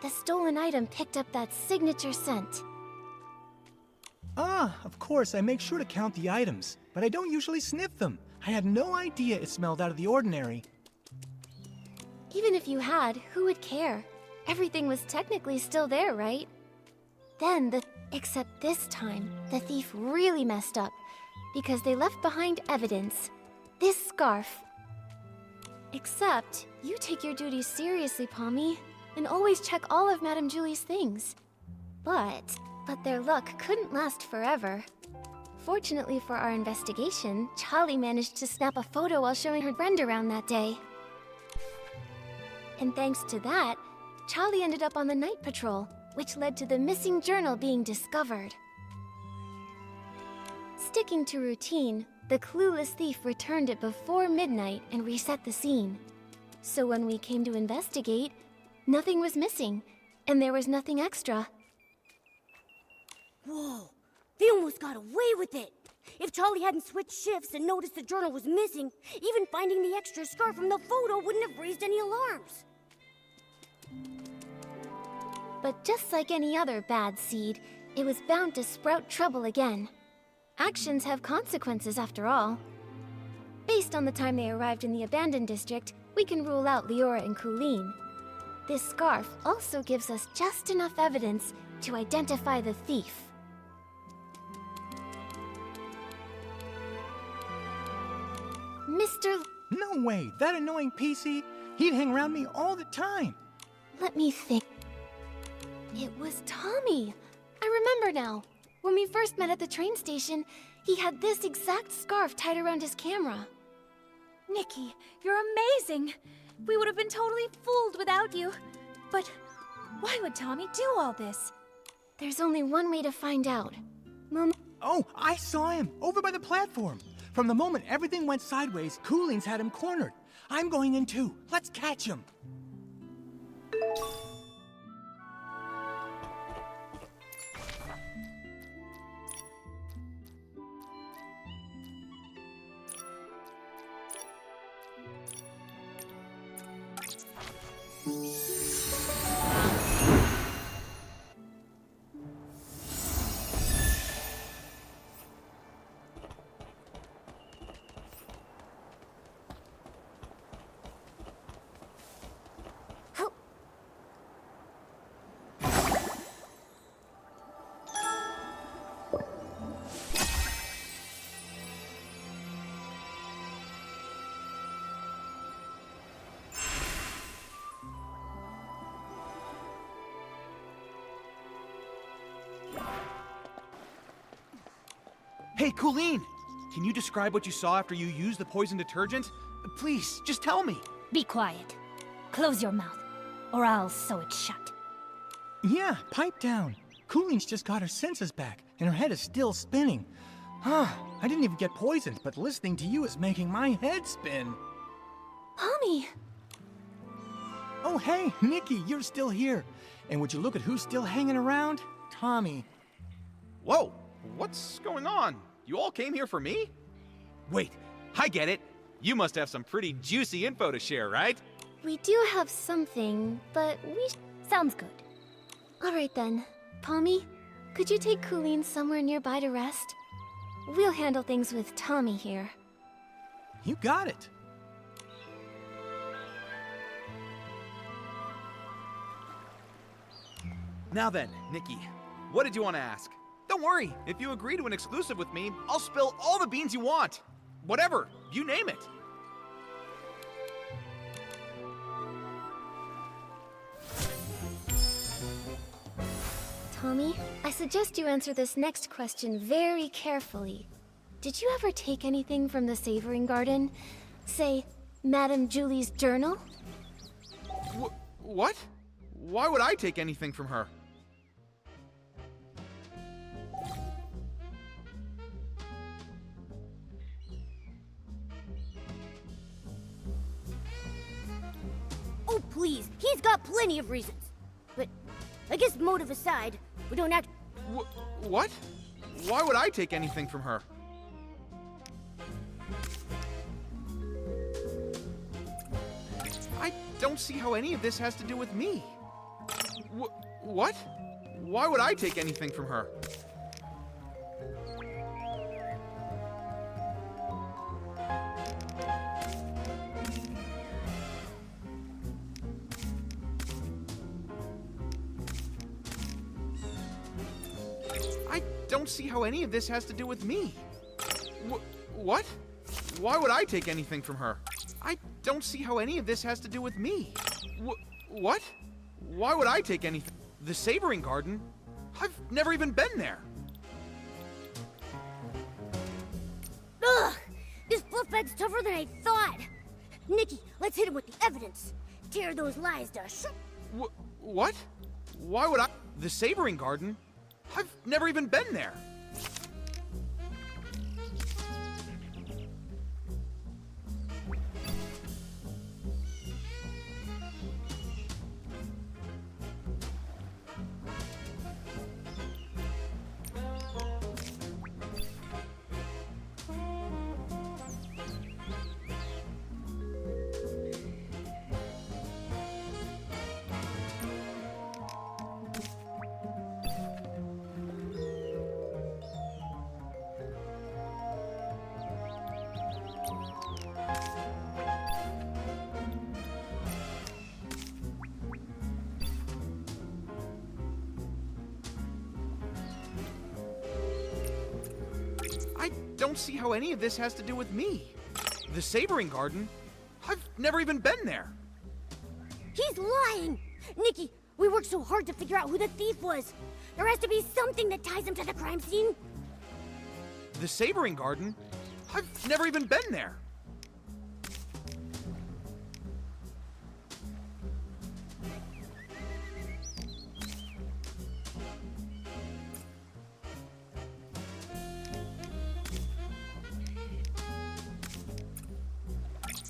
the stolen item picked up that signature scent. Ah, of course, I make sure to count the items, but I don't usually sniff them. I had no idea it smelled out of the ordinary. Even if you had, who would care? Everything was technically still there, right? Except this time, the thief really messed up, because they left behind evidence. This scarf. Except, you take your duties seriously, Palmy, and always check all of Madame Julie's things. But their luck couldn't last forever. Fortunately for our investigation, Charlie managed to snap a photo while showing her friend around that day. And thanks to that, Charlie ended up on the night patrol, which led to the missing journal being discovered. Sticking to routine, the clueless thief returned it before midnight and reset the scene. So when we came to investigate, nothing was missing, and there was nothing extra. Whoa, they almost got away with it. If Charlie hadn't switched shifts and noticed the journal was missing, even finding the extra scarf from the photo wouldn't have raised any alarms. But just like any other bad seed, it was bound to sprout trouble again. Actions have consequences after all. Based on the time they arrived in the abandoned district, we can rule out Leora and Colleen. This scarf also gives us just enough evidence to identify the thief. Mr. No way, that annoying PC? He'd hang around me all the time. Let me think. It was Tommy. I remember now. When we first met at the train station, he had this exact scarf tied around his camera. Nikki, you're amazing! We would have been totally fooled without you. But why would Tommy do all this? There's only one way to find out. Oh, I saw him, over by the platform. From the moment everything went sideways, Cooling's had him cornered. I'm going in too. Let's catch him. Hey, Colleen! Can you describe what you saw after you used the poison detergent? Please, just tell me. Be quiet. Close your mouth, or I'll sew it shut. Yeah, pipe down. Cooling's just got her senses back, and her head is still spinning. I didn't even get poisoned, but listening to you is making my head spin. Tommy! Oh, hey, Nikki, you're still here. And would you look at who's still hanging around? Tommy. Whoa! What's going on? You all came here for me? Wait, I get it. You must have some pretty juicy info to share, right? We do have something, but Sounds good. Alright then. Palmy, could you take Colleen somewhere nearby to rest? We'll handle things with Tommy here. You got it. Now then, Nikki, what did you want to ask? Don't worry, if you agree to an exclusive with me, I'll spill all the beans you want. Whatever, you name it. Tommy, I suggest you answer this next question very carefully. did you ever take anything from the Savoring Garden? Say, Madame Julie's journal? What? Why would I take anything from her? Oh, please. He's got plenty of reasons. But I guess motive aside, we don't act... What? Why would I take anything from her? I don't see how any of this has to do with me. What? Why would I take anything from her? I don't see how any of this has to do with me. What? Why would I take anything from her? I don't see how any of this has to do with me. What? Why would I take anything? The Savoring Garden? I've never even been there. Ugh! This fluff bag's tougher than I thought. Nikki, let's hit him with the evidence. Tear those lies to What? Why would I? The Savoring Garden? I've never even been there. I don't see how any of this has to do with me. The Savoring Garden? I've never even been there. He's lying! Nikki, we worked so hard to figure out who the thief was. There has to be something that ties him to the crime scene. The Savoring Garden? I've never even been there.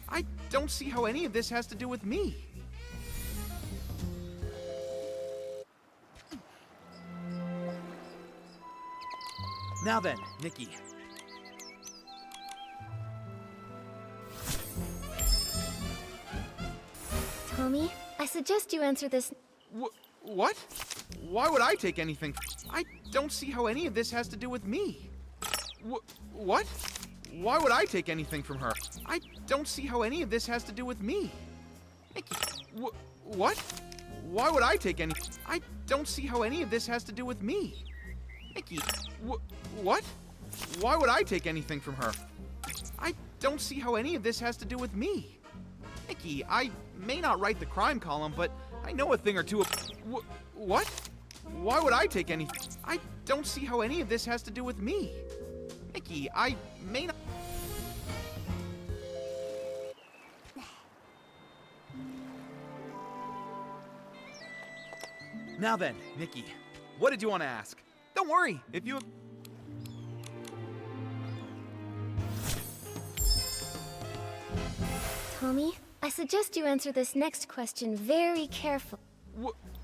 I don't see how any of this has to do with me. Now then, Nikki. Tommy, I suggest you answer this. What? Why would I take anything? I don't see how any of this has to do with me. What? Why would I take anything from her? I don't see how any of this has to do with me. Nikki. What? Why would I take any? I don't see how any of this has to do with me. Nikki. What? Why would I take anything from her? I don't see how any of this has to do with me. Nikki, I may not write the crime column, but I know a thing or two of... What? Why would I take anything? I don't see how any of this has to do with me. Nikki, I may not... Now then, Nikki, what did you want to ask? Don't worry, if you... Tommy, I suggest you answer this next question very carefully.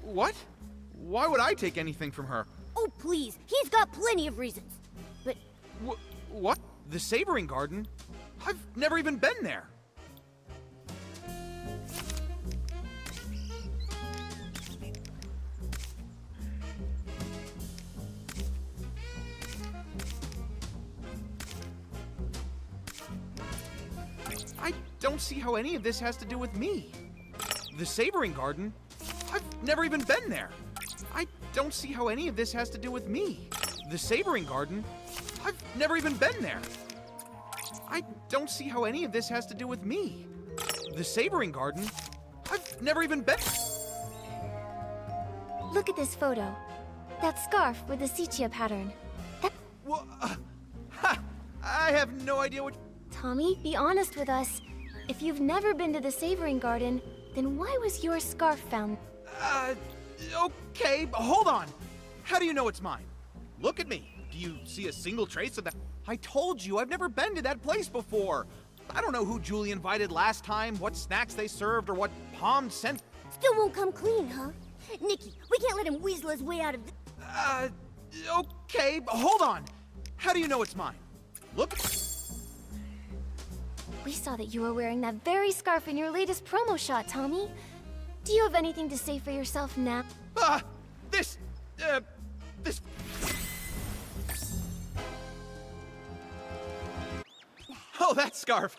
What? Why would I take anything from her? Oh, please. He's got plenty of reasons. But... What? The Savoring Garden? I've never even been there. I don't see how any of this has to do with me. The Savoring Garden? I've never even been there. I don't see how any of this has to do with me. The Savoring Garden? I've never even been there. I don't see how any of this has to do with me. The Savoring Garden? I've never even been... Look at this photo. That scarf with the sepia pattern. Well, ha! I have no idea what... Tommy, be honest with us. If you've never been to the Savoring Garden, then why was your scarf found? Okay, hold on. How do you know it's mine? Look at me. Do you see a single trace of that? I told you, I've never been to that place before. I don't know who Julie invited last time, what snacks they served, or what Palm sent. Still won't come clean, huh? Nikki, we can't let him weasel his way out of this. Okay, hold on. How do you know it's mine? Look. We saw that you were wearing that very scarf in your latest promo shot, Tommy. Do you have anything to say for yourself now? This. Oh, that scarf.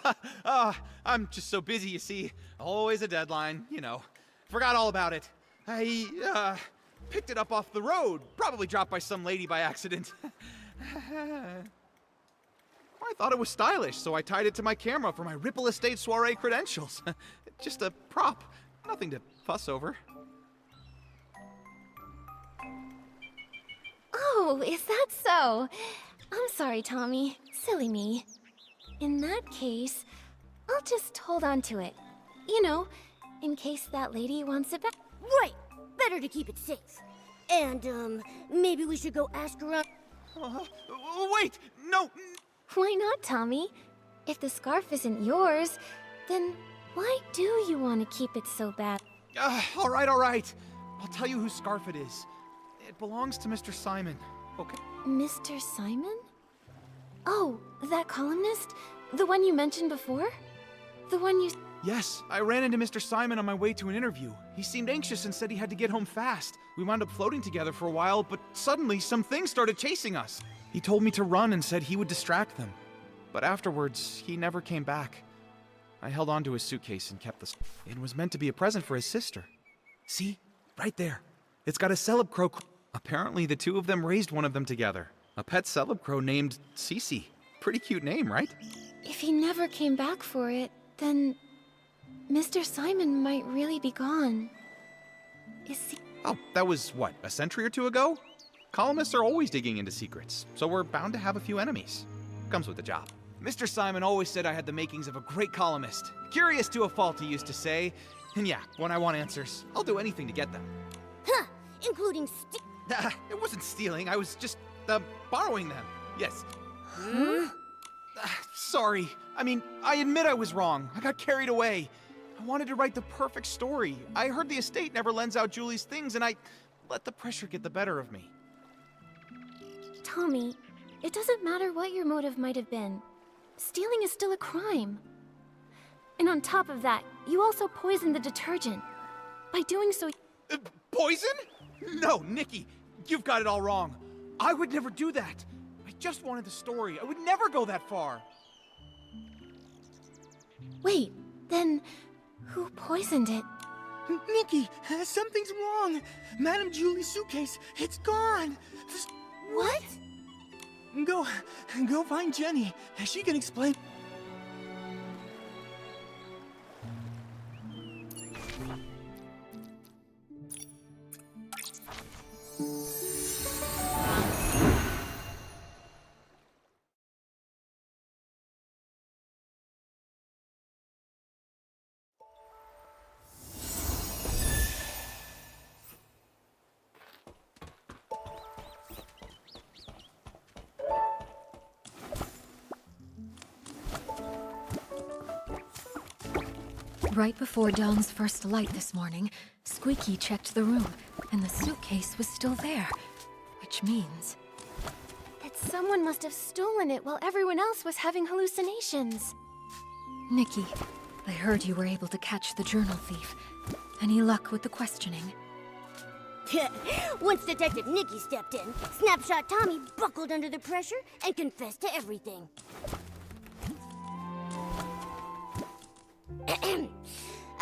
I'm just so busy, you see. Always a deadline, you know. Forgot all about it. I picked it up off the road. Probably dropped by some lady by accident. I thought it was stylish, so I tied it to my camera for my Ripple Estate soiree credentials. Just a prop. Nothing to fuss over. Oh, is that so? I'm sorry, Tommy. Silly me. In that case, I'll just hold on to it. You know, in case that lady wants it back. Right! Better to keep it safe. And, maybe we should go ask around. Wait! No! Why not, Tommy? If the scarf isn't yours, then why do you want to keep it so bad? All right. I'll tell you whose scarf it is. It belongs to Mr. Simon. Okay. Mr. Simon? Oh, that columnist? The one you mentioned before? The one you... Yes, I ran into Mr. Simon on my way to an interview. He seemed anxious and said he had to get home fast. We wound up floating together for a while, but suddenly some things started chasing us. He told me to run and said he would distract them. But afterwards, he never came back. I held onto his suitcase and kept the... It was meant to be a present for his sister. See? Right there. It's got a celeb crow... Apparently, the two of them raised one of them together. A pet celeb crow named Cece. Pretty cute name, right? If he never came back for it, then... Mr. Simon might really be gone. Is he... Oh, that was, what, a century or two ago? Columnists are always digging into secrets, so we're bound to have a few enemies. Comes with the job. Mr. Simon always said I had the makings of a great columnist. Curious to a fault, he used to say. And yeah, when I want answers, I'll do anything to get them. Huh! Including It wasn't stealing, I was just, borrowing them. Yes. Huh? Sorry. I mean, I admit I was wrong. I got carried away. I wanted to write the perfect story. I heard the estate never lends out Julie's things, and I let the pressure get the better of me. Tommy, it doesn't matter what your motive might have been. Stealing is still a crime. And on top of that, you also poisoned the detergent. By doing so... Poison? No, Nikki, you've got it all wrong. I would never do that. I just wanted the story. I would never go that far. Wait, then who poisoned it? Nikki, something's wrong. Madame Julie's suitcase, it's gone. What? Go find Jenny. She can explain. Right before Dawn's first light this morning, Squeaky checked the room, and the suitcase was still there. Which means... that someone must have stolen it while everyone else was having hallucinations. Nikki, I heard you were able to catch the journal thief. Any luck with the questioning? Once Detective Nikki stepped in, Snapshot Tommy buckled under the pressure and confessed to everything.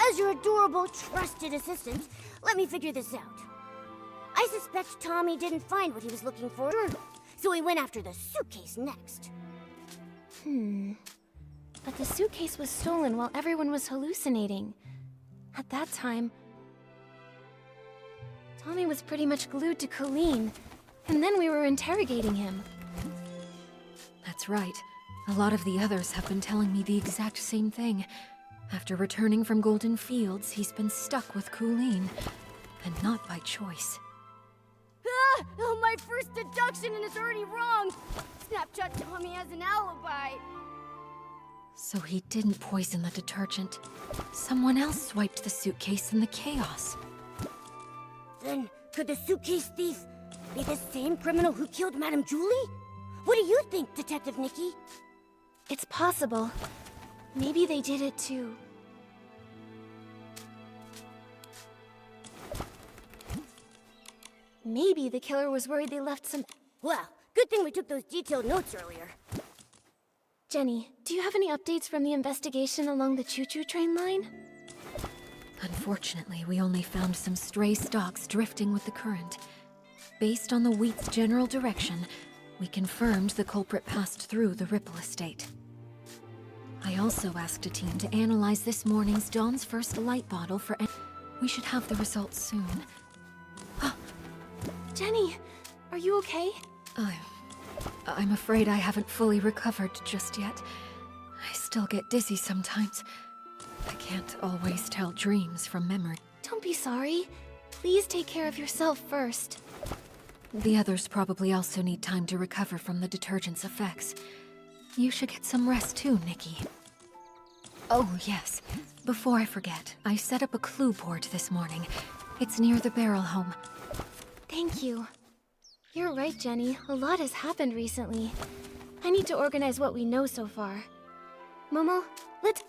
As your adorable, trusted assistant, let me figure this out. I suspect Tommy didn't find what he was looking for, so he went after the suitcase next. But the suitcase was stolen while everyone was hallucinating. At that time, Tommy was pretty much glued to Colleen, and then we were interrogating him. That's right. A lot of the others have been telling me the exact same thing. After returning from Golden Fields, he's been stuck with Colleen, and not by choice. Ah! Oh, my first deduction and it's already wrong! Snapchat Tommy has an alibi! So he didn't poison the detergent. Someone else swiped the suitcase in the chaos. Then, could the suitcase thief be the same criminal who killed Madame Julie? What do you think, Detective Nikki? It's possible. Maybe they did it too. Maybe the killer was worried they left some... Well, good thing we took those detailed notes earlier. Jenny, do you have any updates from the investigation along the choo-choo train line? Unfortunately, we only found some stray stalks drifting with the current. Based on the wheat's general direction, we confirmed the culprit passed through the Ripple estate. I also asked a team to analyze this morning's Dawn's First light bottle for... We should have the results soon. Jenny, are you okay? I'm afraid I haven't fully recovered just yet. I still get dizzy sometimes. I can't always tell dreams from memory. Don't be sorry. Please take care of yourself first. The others probably also need time to recover from the detergent's effects. You should get some rest too, Nikki. Oh, yes. Before I forget, I set up a clue board this morning. It's near the barrel home. Thank you. You're right, Jenny. A lot has happened recently. I need to organize what we know so far. Momo, let's...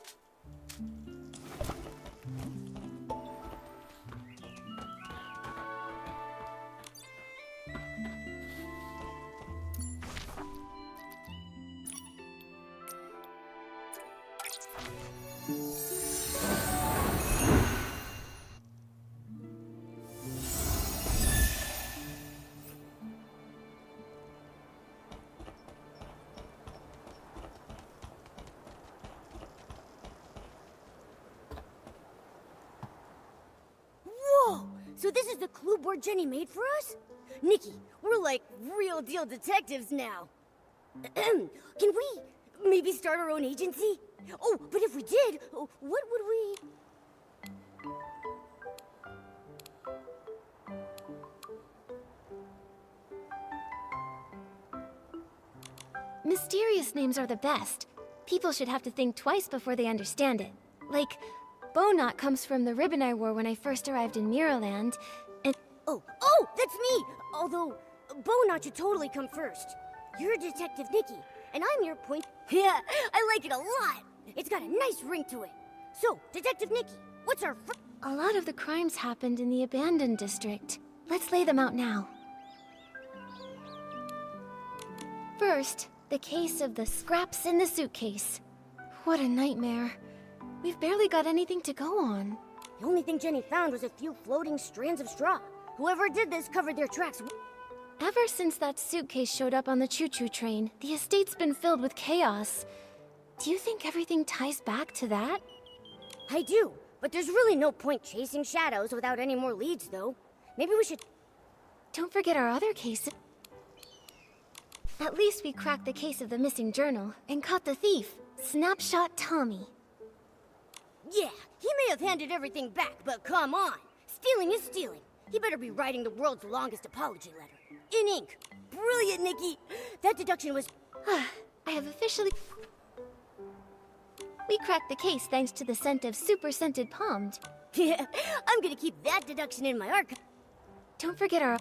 Whoa! So this is the clue board Jenny made for us? Nikki, we're like real deal detectives now. Can we maybe start our own agency? Oh, but if we did, what would we... Mysterious names are the best. People should have to think twice before they understand it. Like, Bowknot comes from the ribbon I wore when I first arrived in Mirrorland, and... Oh, that's me! Although, Bowknot should totally come first. You're Detective Nikki, and I'm your point... Yeah, I like it a lot! It's got a nice ring to it. So, Detective Nikki, what's our A lot of the crimes happened in the abandoned district. Let's lay them out now. First, the case of the scraps in the suitcase. What a nightmare. We've barely got anything to go on. The only thing Jenny found was a few floating strands of straw. Whoever did this covered their tracks. Ever since that suitcase showed up on the choo-choo train, the estate's been filled with chaos. Do you think everything ties back to that? I do, but there's really no point chasing shadows without any more leads, though. Maybe we should... Don't forget our other case. At least we cracked the case of the missing journal and caught the thief, Snapshot Tommy. Yeah, he may have handed everything back, but come on. Stealing is stealing. He better be writing the world's longest apology letter. In ink. Brilliant, Nikki. That deduction was... I have officially... We cracked the case thanks to the scent of super scented Pommed. Yeah, I'm gonna keep that deduction in my archive. Don't forget our...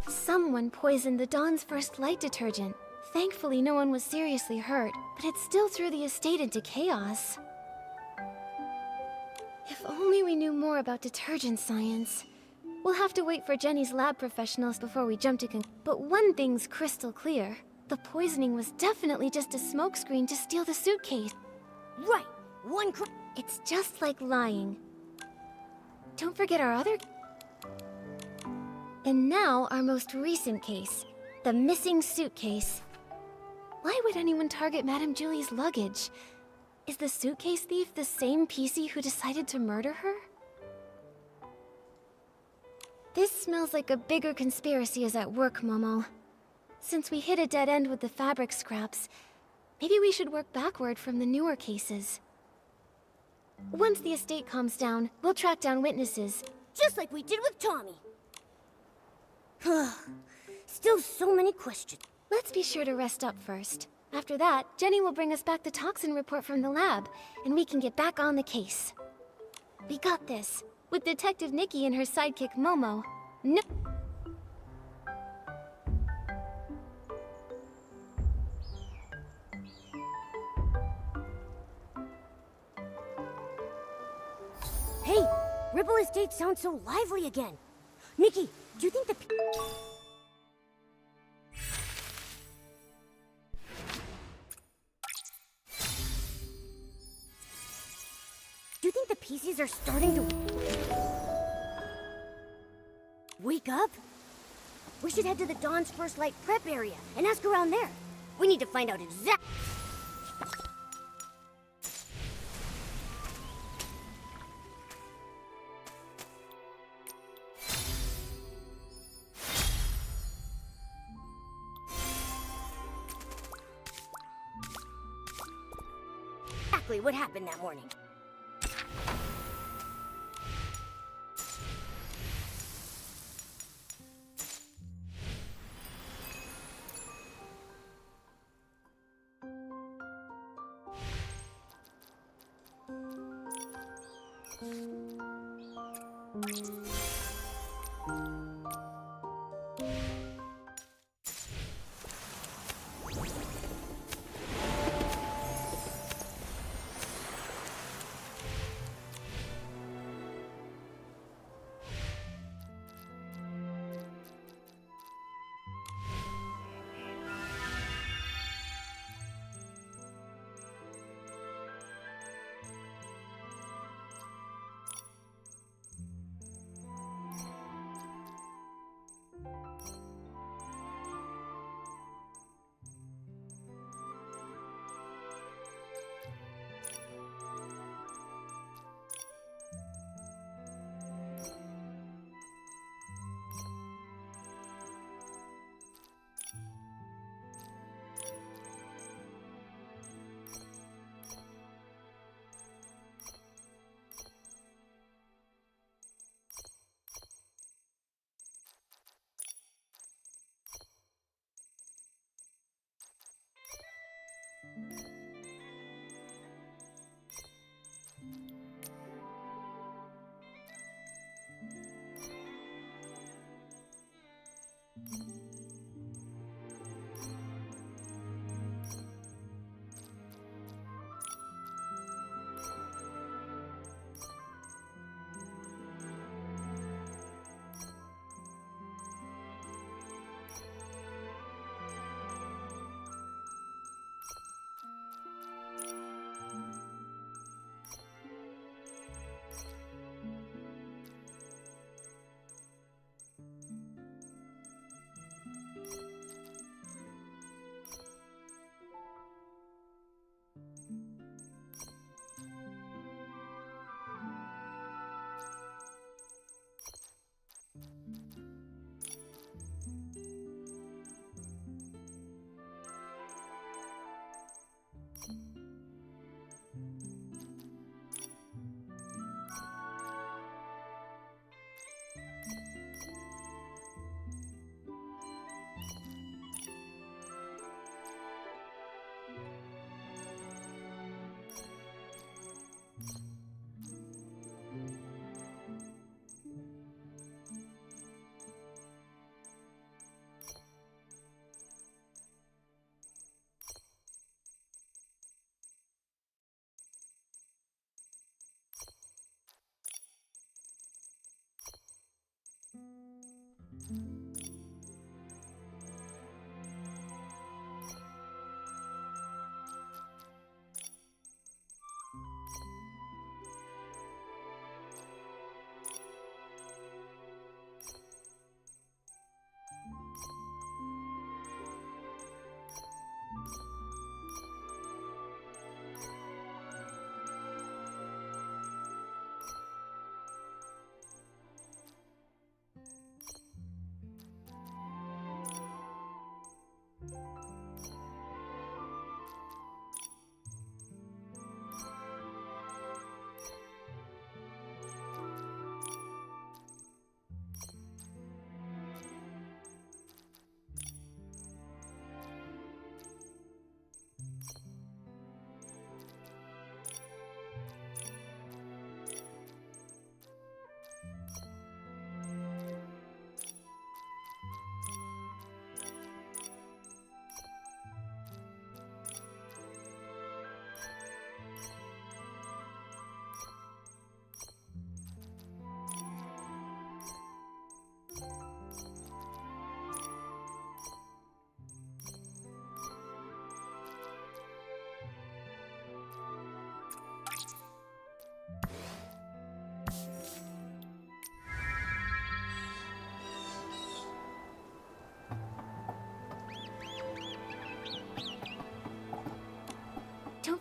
Someone poisoned the Dawn's First light detergent. Thankfully, no one was seriously hurt, but it still threw the estate into chaos. If only we knew more about detergent science. We'll have to wait for Jenny's lab professionals before we jump to But one thing's crystal clear. The poisoning was definitely just a smokescreen to steal the suitcase. Right. It's just like lying. Don't forget our other... And now, our most recent case. The missing suitcase. Why would anyone target Madame Julie's luggage? Is the suitcase thief the same PC who decided to murder her? This smells like a bigger conspiracy is at work, Momo. Since we hit a dead end with the fabric scraps, Maybe we should work backward from the newer cases. Once the estate calms down, we'll track down witnesses. Just like we did with Tommy. Still so many questions. Let's be sure to rest up first. After that, Jenny will bring us back the toxin report from the lab, and we can get back on the case. We got this. With Detective Nikki and her sidekick Momo. No. Hey, Ripple Estate sounds so lively again. Nikki, do you think the... Do you think the PCs are starting to... wake up? We should head to the Dawn's First Light prep area and ask around there. We need to find out exactly... what happened that morning.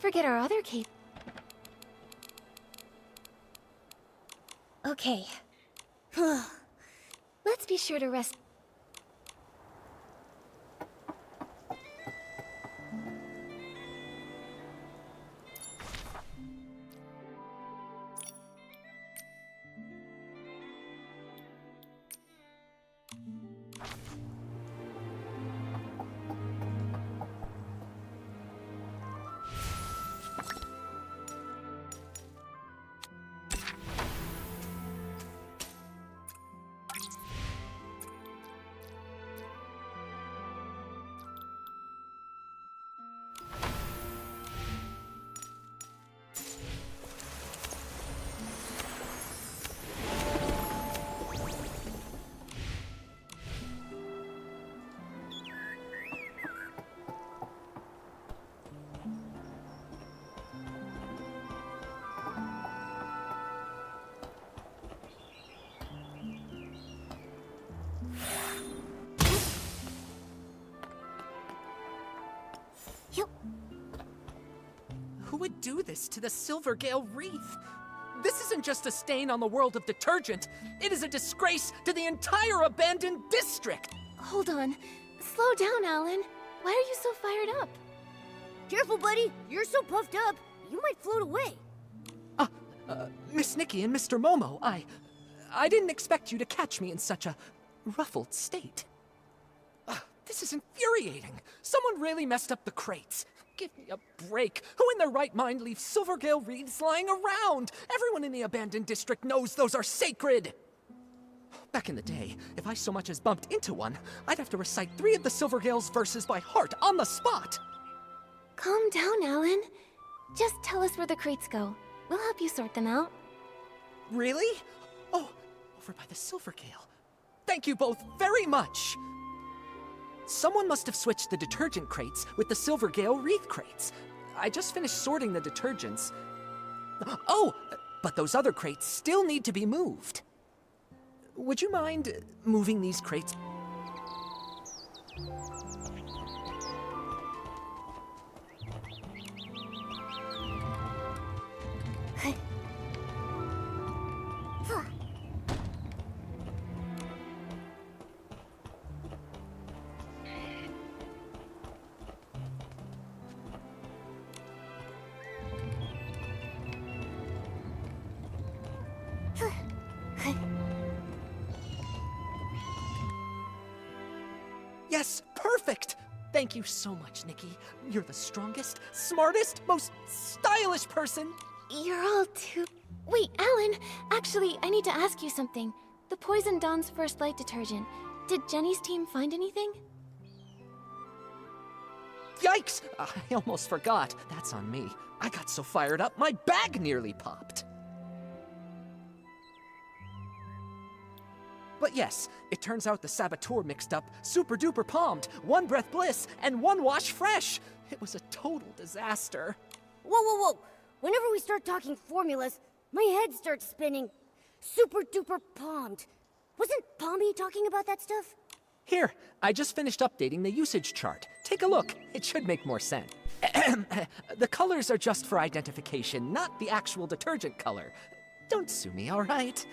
forget our other cape. Okay. Let's be sure to rest. Who would do this to the Silvergale Wreath? This isn't just a stain on the world of detergent. It is a disgrace to the entire abandoned district. Hold on. Slow down, Alan. Why are you so fired up? Careful, buddy. You're so puffed up, you might float away. Miss Nikki and Mr. Momo, I didn't expect you to catch me in such a ruffled state. This is infuriating. Someone really messed up the crates. Give me a break. Who in their right mind leaves Silvergale wreaths lying around? Everyone in the abandoned district knows those are sacred. Back in the day, if I so much as bumped into one, I'd have to recite 3 of the Silvergale's verses by heart on the spot. Calm down, Alan. Just tell us where the crates go. We'll help you sort them out. Really? Oh, over by the Silvergale. Thank you both very much. Someone must have switched the detergent crates with the Silvergale wreath crates. I just finished sorting the detergents. Oh, but those other crates still need to be moved. Would you mind moving these crates? Yes, perfect! Thank you so much, Nikki. You're the strongest, smartest, most stylish person. You're all too... Wait, Alan! Actually, I need to ask you something. The Poison Dawn's first light detergent. Did Jenny's team find anything? Yikes! I almost forgot. That's on me. I got so fired up, my bag nearly popped. But yes, it turns out the saboteur mixed up Super Duper Palmed, One Breath Bliss, and One Wash Fresh. It was a total disaster. Whoa, whoa, whoa! Whenever we start talking formulas, my head starts spinning. Super duper palmed. Wasn't Palmy talking about that stuff? Here, I just finished updating the usage chart. Take a look. It should make more sense. The colors are just for identification, not the actual detergent color. Don't sue me, all right?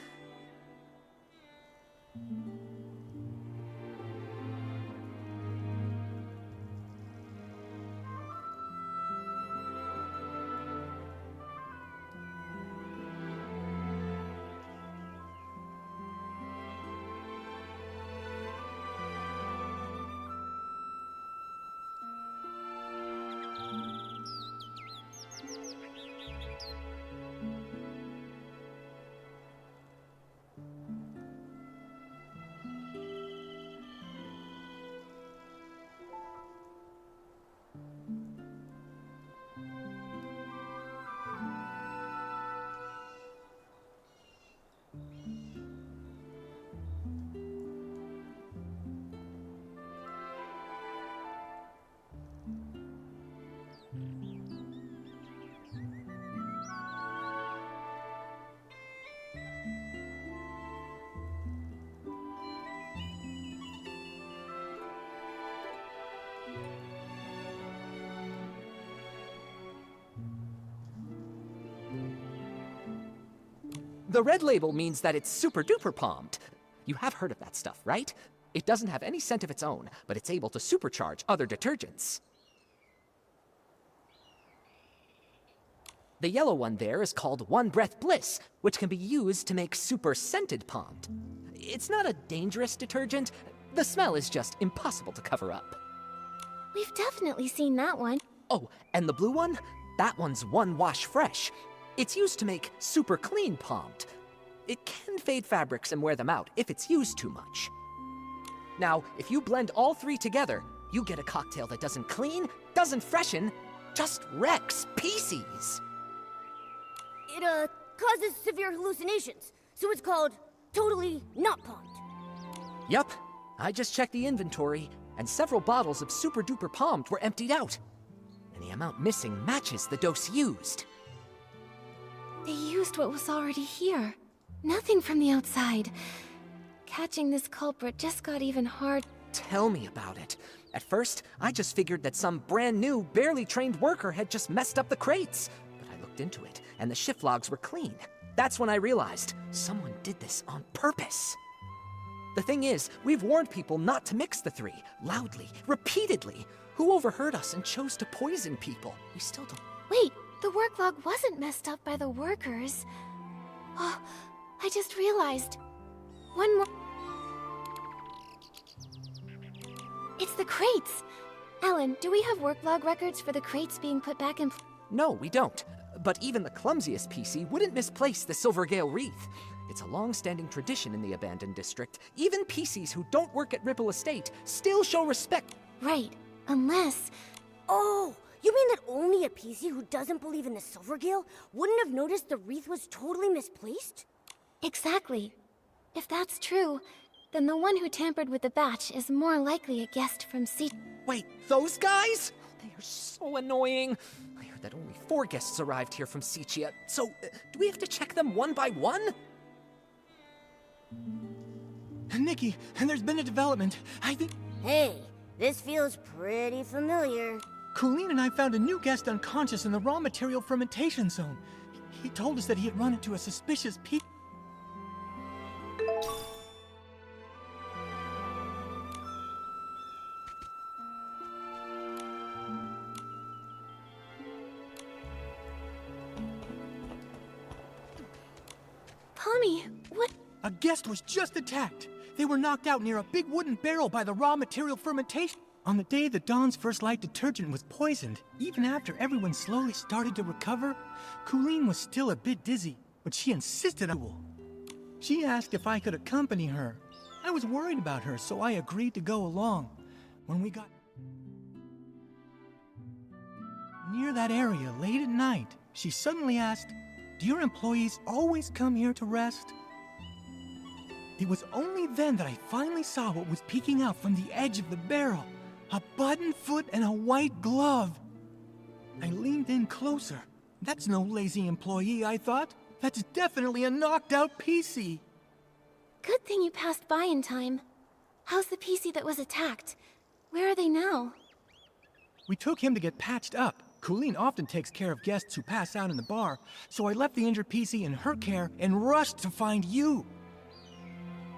The red label means that it's super duper palmed. You have heard of that stuff, right? It doesn't have any scent of its own, but it's able to supercharge other detergents. The yellow one there is called One Breath Bliss, which can be used to make super scented palmed. It's not a dangerous detergent. The smell is just impossible to cover up. We've definitely seen that one. Oh, and the blue one? That one's One Wash Fresh. It's used to make super clean palmed. It can fade fabrics and wear them out if it's used too much. Now, if you blend all three together, you get a cocktail that doesn't clean, doesn't freshen, just wrecks PCs. It, causes severe hallucinations, so it's called totally not palmed. Yup, I just checked the inventory, and several bottles of super duper palmed were emptied out. And the amount missing matches the dose used. They used what was already here. Nothing from the outside. Catching this culprit just got even hard. Tell me about it. At first, I just figured that some brand new, barely trained worker had just messed up the crates. But I looked into it, and the shift logs were clean. That's when I realized someone did this on purpose. The thing is, we've warned people not to mix the three, loudly, repeatedly. Who overheard us and chose to poison people? We still don't... Wait, the work log wasn't messed up by the workers. Oh, I just realized. One more... It's the crates! Alan, do we have work log records for the crates being put back in... No, we don't. But even the clumsiest PC wouldn't misplace the Silvergale wreath. It's a long-standing tradition in the abandoned district. Even PCs who don't work at Ripple Estate still show respect. Right, unless... Oh, you mean that only a PC who doesn't believe in the Silvergale wouldn't have noticed the wreath was totally misplaced? Exactly. If that's true, then the one who tampered with the batch is more likely a guest from C... Wait, those guys? They are so annoying. I heard that only 4 guests arrived here from Sichia, so do we have to check them one by one? Nikki, and there's been a development. I think... Hey, this feels pretty familiar. Colleen and I found a new guest unconscious in the raw material fermentation zone. He told us that he had run into a suspicious peak. Pommy, what? A guest was just attacked. They were knocked out near a big wooden barrel by the raw material fermentation. On the day the Dawn's First Light detergent was poisoned, even after everyone slowly started to recover, Colleen was still a bit dizzy, but she insisted on it. She asked if I could accompany her. I was worried about her, so I agreed to go along. When we got near that area late at night, she suddenly asked, "Do your employees always come here to rest?" It was only then that I finally saw what was peeking out from the edge of the barrel. A button foot and a white glove. I leaned in closer. That's no lazy employee, I thought. That's definitely a knocked out PC. Good thing you passed by in time. How's the PC that was attacked? Where are they now? We took him to get patched up. Colleen often takes care of guests who pass out in the bar, so I left the injured PC in her care and rushed to find you.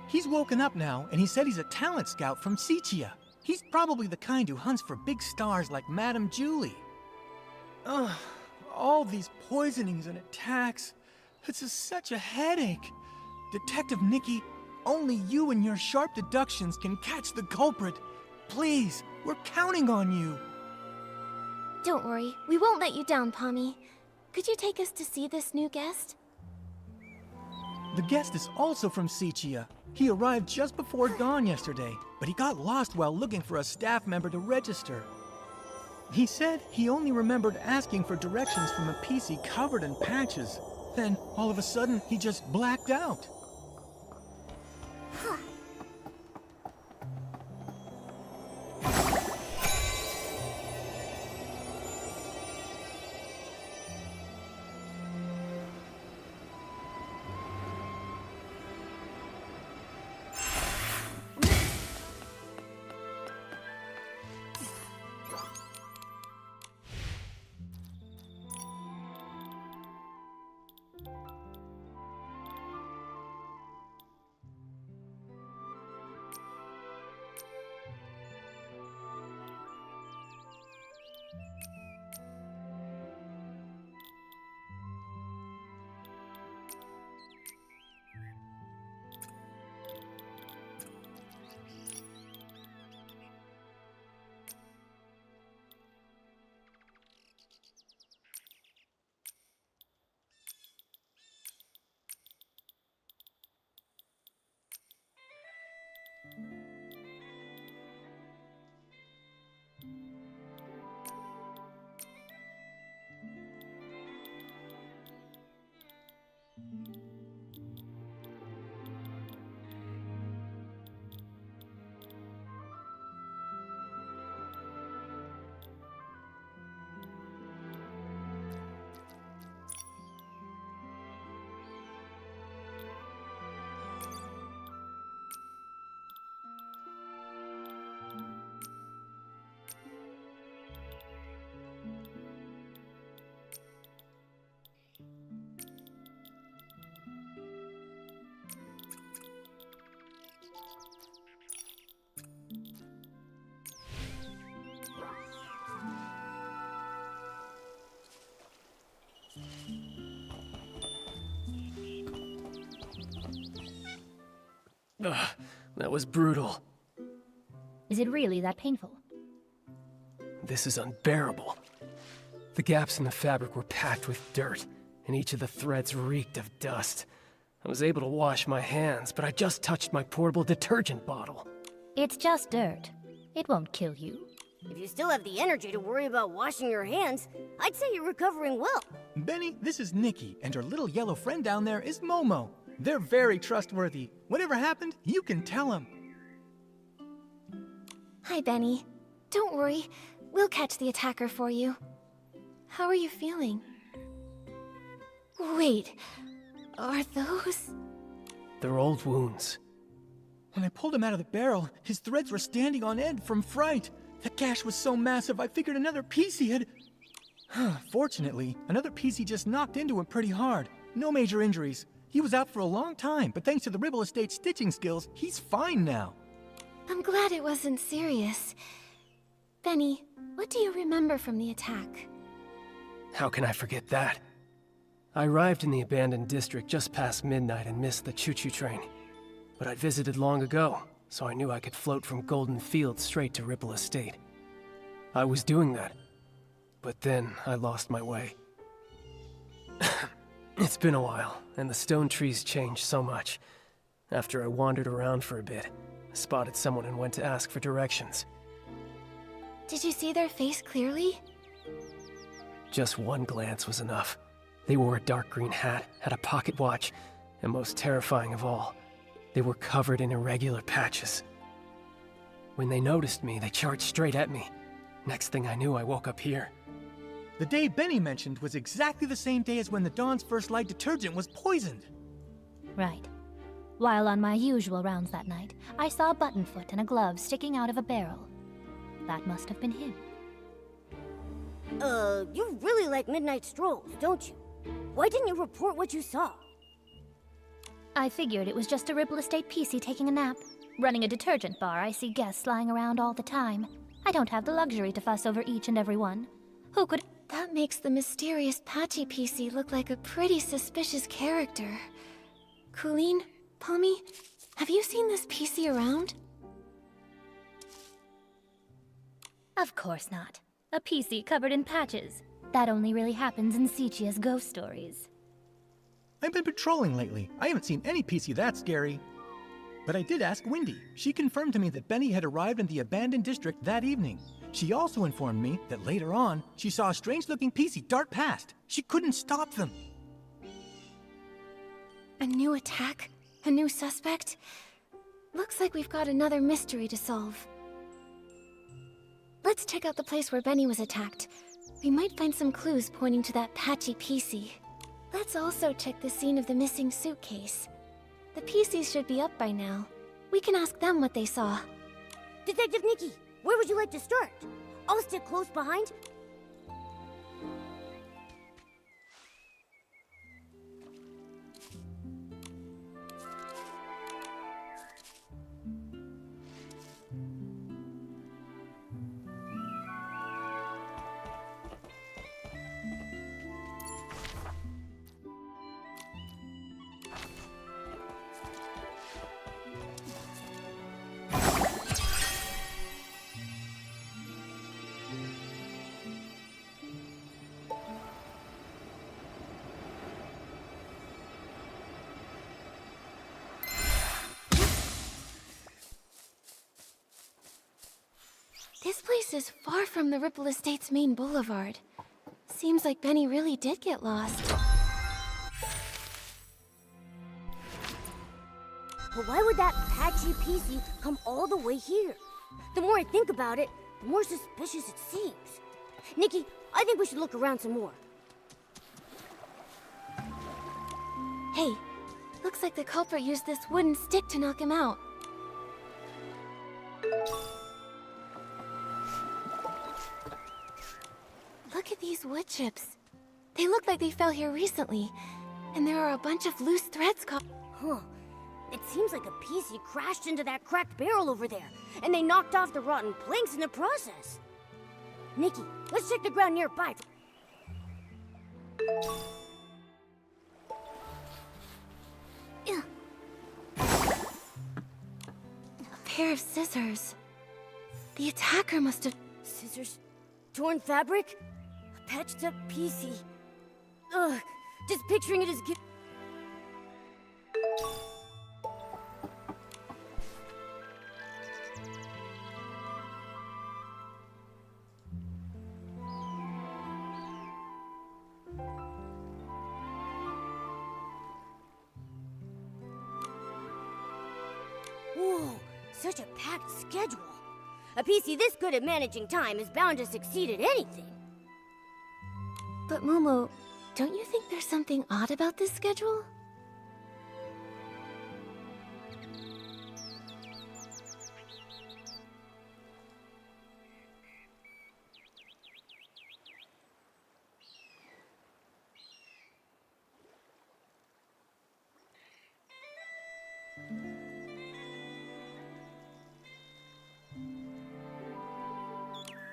He's woken up now, and he said he's a talent scout from Sichia. He's probably the kind who hunts for big stars like Madame Julie. Ugh, all these poisonings and attacks. It's such a headache. Detective Nikki, only you and your sharp deductions can catch the culprit. Please, we're counting on you. Don't worry, we won't let you down, Pommy. Could you take us to see this new guest? The guest is also from Sichia. He arrived just before dawn yesterday, but he got lost while looking for a staff member to register. He said he only remembered asking for directions from a PC covered in patches. Then, all of a sudden, he just blacked out. Ugh, that was brutal. Is it really that painful? This is unbearable. The gaps in the fabric were packed with dirt, and each of the threads reeked of dust. I was able to wash my hands, but I just touched my portable detergent bottle. It's just dirt. It won't kill you. If you still have the energy to worry about washing your hands, I'd say you're recovering well. Benny, this is Nikki, and her little yellow friend down there is Momo. They're very trustworthy. Whatever happened, you can tell them. Hi, Benny. Don't worry. We'll catch the attacker for you. How are you feeling? Wait, are those... They're old wounds. When I pulled him out of the barrel, his threads were standing on end from fright. The gash was so massive, I figured another piece he had... Fortunately, another piece he just knocked into him pretty hard. No major injuries. He was out for a long time, but thanks to the Ribble Estate stitching skills, he's fine now. I'm glad it wasn't serious. Benny, what do you remember from the attack? How can I forget that? I arrived in the abandoned district just past midnight and missed the choo-choo train. But I'd visited long ago, so I knew I could float from Golden Fields straight to Ripple Estate. I was doing that, but then I lost my way. It's been a while, and the stone trees changed so much. After I wandered around for a bit, I spotted someone and went to ask for directions. Did you see their face clearly? Just one glance was enough. They wore a dark green hat, had a pocket watch, and most terrifying of all, they were covered in irregular patches. When they noticed me, they charged straight at me. Next thing I knew, I woke up here. The day Benny mentioned was exactly the same day as when the Dawn's First Light detergent was poisoned. Right. While on my usual rounds that night, I saw a button foot and a glove sticking out of a barrel. That must have been him. You really like midnight strolls, don't you? Why didn't you report what you saw? I figured it was just a Ripple Estate PC taking a nap. Running a detergent bar, I see guests lying around all the time. I don't have the luxury to fuss over each and every one. Who could... That makes the mysterious Patchy PC look like a pretty suspicious character. Colleen, Pommy, have you seen this PC around? Of course not. A PC covered in patches. That only really happens in Sichia's ghost stories. I've been patrolling lately. I haven't seen any PC that scary. But I did ask Wendy. She confirmed to me that Benny had arrived in the abandoned district that evening. She also informed me that later on, she saw a strange-looking PC dart past. She couldn't stop them. A new attack? A new suspect? Looks like we've got another mystery to solve. Let's check out the place where Benny was attacked. We might find some clues pointing to that Patchy PC. Let's also check the scene of the missing suitcase. The PCs should be up by now. We can ask them what they saw. Detective Nikki, where would you like to start? I'll stick close behind. This place is far from the Ripple Estate's main boulevard. Seems like Benny really did get lost. But why would that Patchy PC come all the way here? The more I think about it, the more suspicious it seems. Nikki, I think we should look around some more. Hey, looks like the culprit used this wooden stick to knock him out. Look at these wood chips. They look like they fell here recently. And there are a bunch of loose threads caught. Huh. It seems like a PC crashed into that cracked barrel over there, and they knocked off the rotten planks in the process. Nikki, let's check the ground nearby. pair of scissors. The attacker must have... Scissors? Torn fabric? A patched up PC. Ugh, just picturing it as... Whoa, such a packed schedule. A PC this good at managing time is bound to succeed at anything. But Momo, don't you think there's something odd about this schedule?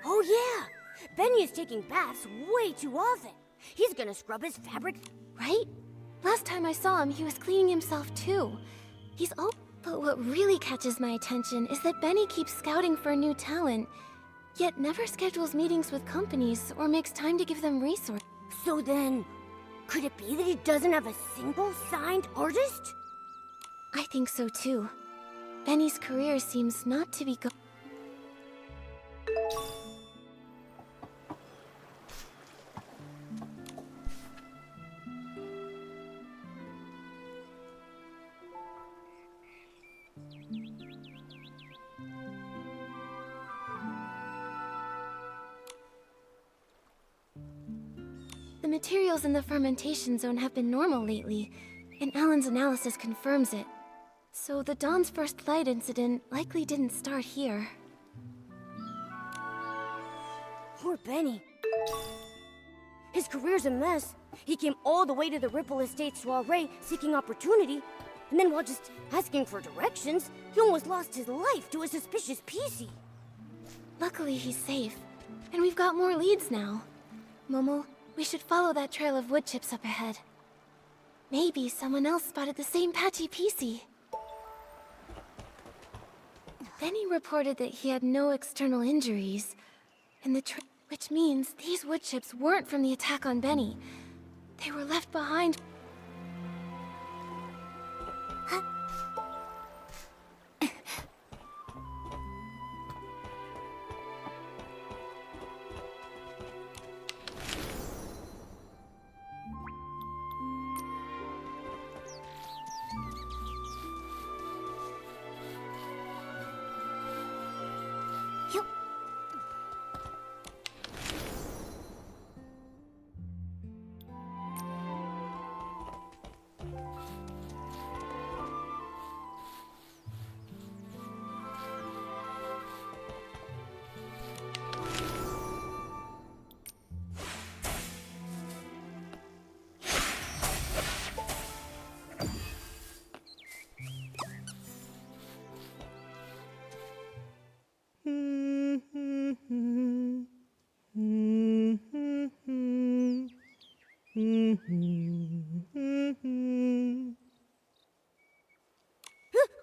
Oh yeah! Benny is taking baths way too often. He's gonna scrub his fabric. Right? Last time I saw him, he was cleaning himself too. He's all... But what really catches my attention is that Benny keeps scouting for new talent, yet never schedules meetings with companies or makes time to give them resources. So then, could it be that he doesn't have a single signed artist? I think so too. Benny's career seems not to be The materials in the fermentation zone have been normal lately, and Alan's analysis confirms it. So the Dawn's first light incident likely didn't start here. Poor Benny. His career's a mess. He came all the way to the Ripple Estate soiree seeking opportunity, and then while just asking for directions, he almost lost his life to a suspicious PC. Luckily he's safe, and we've got more leads now. Momo, we should follow that trail of wood chips up ahead. Maybe someone else spotted the same patchy PC. Benny reported that he had no external injuries, and which means these wood chips weren't from the attack on Benny. They were left behind.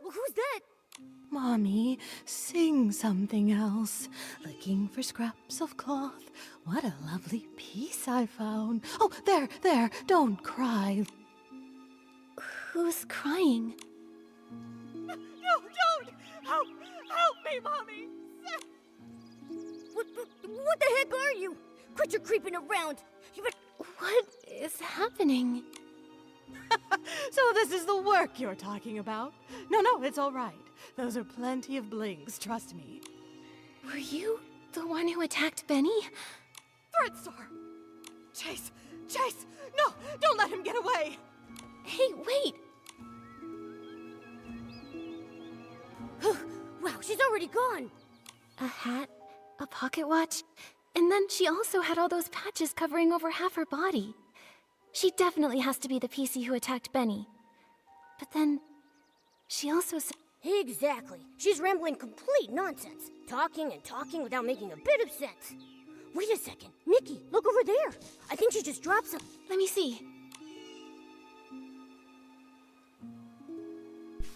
Who's that? Mommy, sing something else. Looking for scraps of cloth. What a lovely piece I found. Oh, there, don't cry. Who's crying? No, don't! Help me, Mommy! What the heck are you? Quit your creeping around. What is happening? So this is the work you're talking about? No, it's all right. Those are plenty of blings, trust me. Were you the one who attacked Benny? Threat Star! Chase! No, don't let him get away! Hey, wait! Wow, she's already gone. A hat, a pocket watch, and then she also had all those patches covering over half her body. She definitely has to be the PC who attacked Benny. But then, she also said... Exactly. She's rambling complete nonsense. Talking and talking without making a bit of sense. Wait a second. Nikki, look over there. I think she just dropped some... Let me see.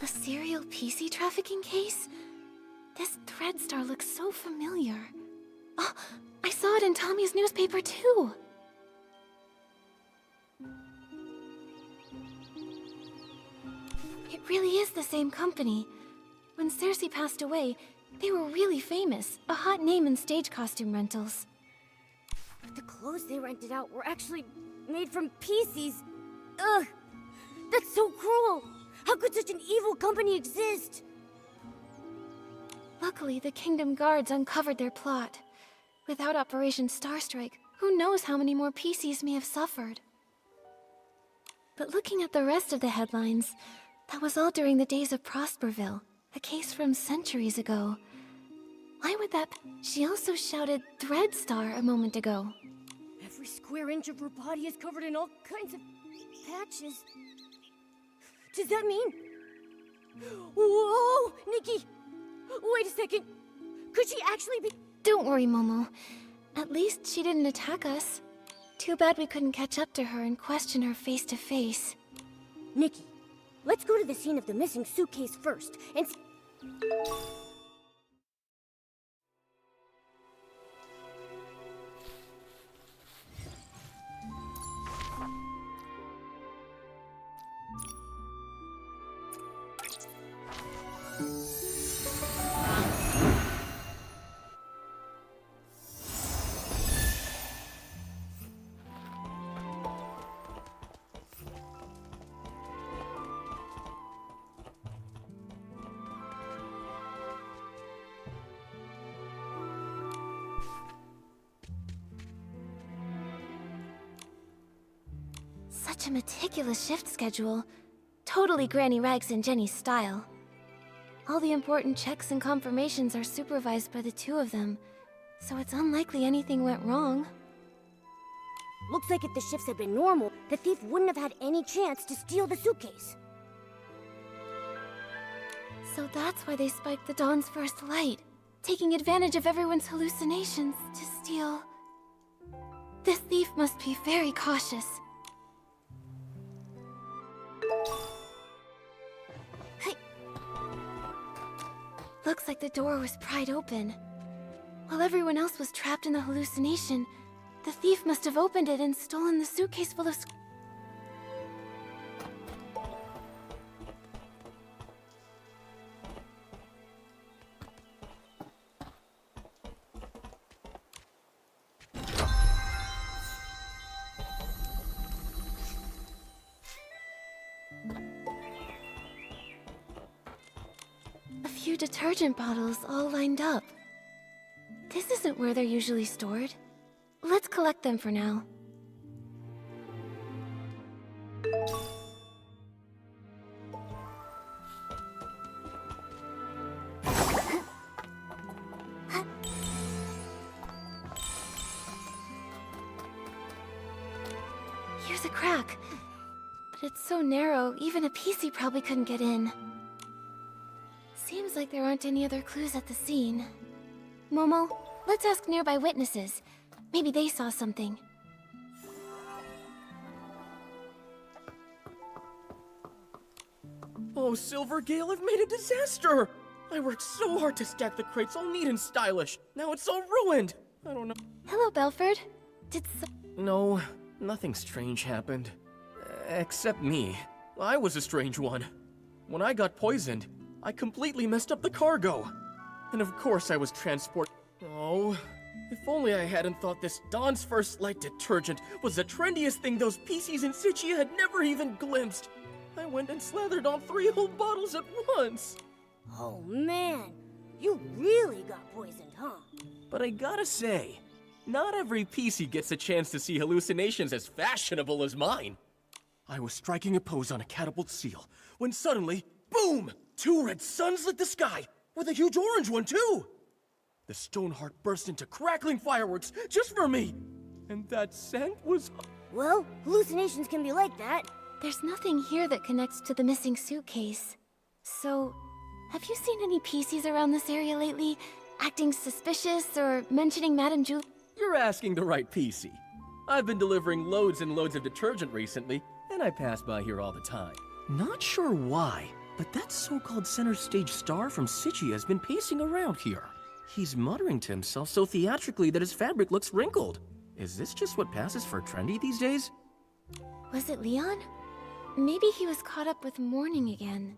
A serial PC trafficking case? This thread star looks so familiar. Oh, I saw it in Tommy's newspaper too. It really is the same company. When Cersei passed away, they were really famous, a hot name in stage costume rentals. But the clothes they rented out were actually made from PCs. Ugh! That's so cruel! How could such an evil company exist? Luckily, the Kingdom Guards uncovered their plot. Without Operation Starstrike, who knows how many more PCs may have suffered. But looking at the rest of the headlines, that was all during the days of Prosperville, a case from centuries ago. Why would that... She also shouted Thread Star a moment ago. Every square inch of her body is covered in all kinds of patches. Does that mean... Whoa! Nikki! Wait a second! Could she actually be... Don't worry, Momo. At least she didn't attack us. Too bad we couldn't catch up to her and question her face to face. Nikki, let's go to the scene of the missing suitcase first, and Such a meticulous shift schedule. Totally Granny Rags and Jenny's style. All the important checks and confirmations are supervised by the two of them, so it's unlikely anything went wrong. looks like if the shifts had been normal, the thief wouldn't have had any chance to steal the suitcase. So that's why they spiked the Dawn's first light, taking advantage of everyone's hallucinations to steal. This thief must be very cautious. Looks like the door was pried open. While everyone else was trapped in the hallucination, the thief must have opened it and stolen the suitcase full of a few detergent bottles all lined up. This isn't where they're usually stored. Let's collect them for now. Here's a crack. But it's so narrow, even a PC probably couldn't get in. Seems like there aren't any other clues at the scene. Momo, let's ask nearby witnesses. Maybe they saw something. Oh, Silvergale, I've made a disaster! I worked so hard to stack the crates all neat and stylish. Now it's all ruined! I don't know. Hello, Belford. No, nothing strange happened. Except me. I was a strange one. When I got poisoned, I completely messed up the cargo. And of course I was transported. Oh, if only I hadn't thought this Dawn's First Light detergent was the trendiest thing those PCs in Sichia had never even glimpsed. I went and slathered on 3 whole bottles at once. Oh man, you really got poisoned, huh? But I gotta say, not every PC gets a chance to see hallucinations as fashionable as mine. I was striking a pose on a catapult seal, when suddenly, boom! 2 red suns lit the sky, with a huge orange one too! The Stoneheart burst into crackling fireworks just for me! And that scent was... Well, hallucinations can be like that. There's nothing here that connects to the missing suitcase. So, have you seen any PCs around this area lately? Acting suspicious or mentioning Madame Julie? You're asking the right PC. I've been delivering loads and loads of detergent recently, and I pass by here all the time. Not sure why, but that so-called center stage star from Sichia has been pacing around here. He's muttering to himself so theatrically that his fabric looks wrinkled. Is this just what passes for trendy these days? Was it Leon? Maybe he was caught up with mourning again.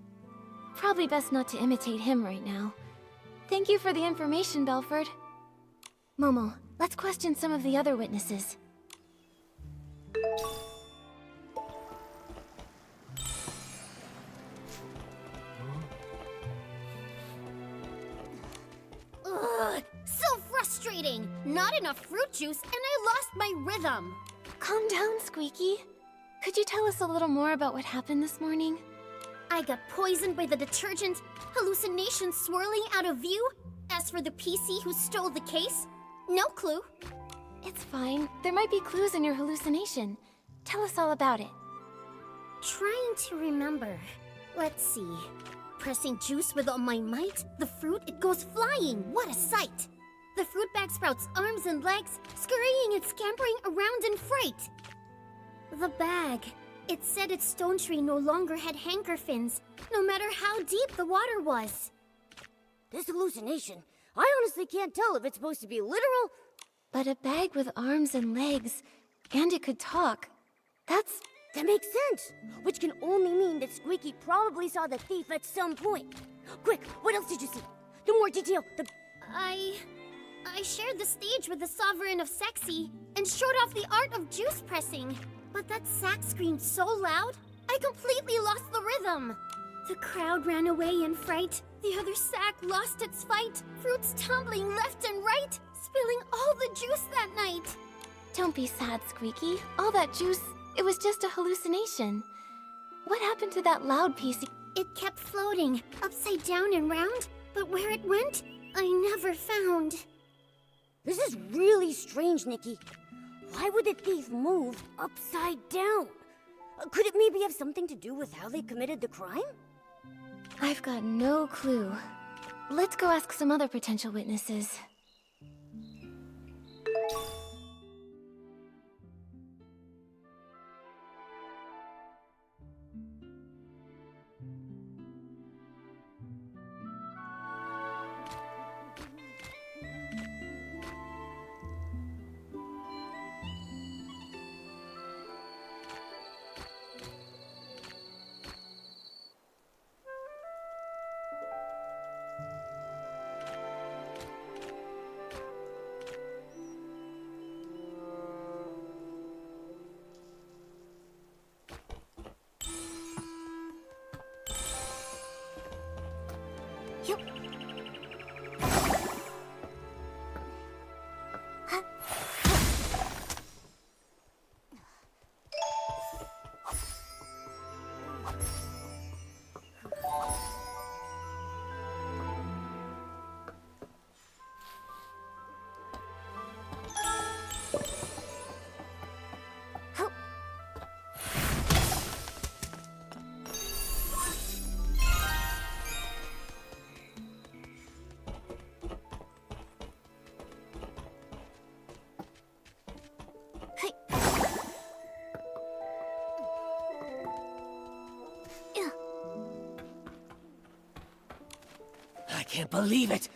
Probably best not to imitate him right now. Thank you for the information, Belford. Momo, let's question some of the other witnesses. Ugh, so frustrating! Not enough fruit juice, and I lost my rhythm! Calm down, Squeaky. Could you tell us a little more about what happened this morning? I got poisoned by the detergent, hallucinations swirling out of view. As for the PC who stole the case, no clue. It's fine. There might be clues in your hallucination. Tell us all about it. Trying to remember. Let's see. Pressing juice with all my might, the fruit, it goes flying. What a sight! The fruit bag sprouts arms and legs, scurrying and scampering around in fright. The bag. It said its stone tree no longer had hanker fins, no matter how deep the water was. This hallucination, I honestly can't tell if it's supposed to be literal. But a bag with arms and legs, and it could talk. That makes sense. Which can only mean that Squeaky probably saw the thief at some point. Quick, what else did you see? No more detail. I shared the stage with the Sovereign of Sexy and showed off the art of juice pressing. But that sack screamed so loud, I completely lost the rhythm. The crowd ran away in fright. The other sack lost its fight. Fruits tumbling left and right, spilling all the juice that night. Don't be sad, Squeaky. All that juice, it was just a hallucination. What happened to that loud piece? It kept floating, upside down and round, but where it went, I never found. This is really strange, Nikki. Why would the thief move upside down? Could it maybe have something to do with how they committed the crime? I've got no clue. Let's go ask some other potential witnesses. I can't believe it!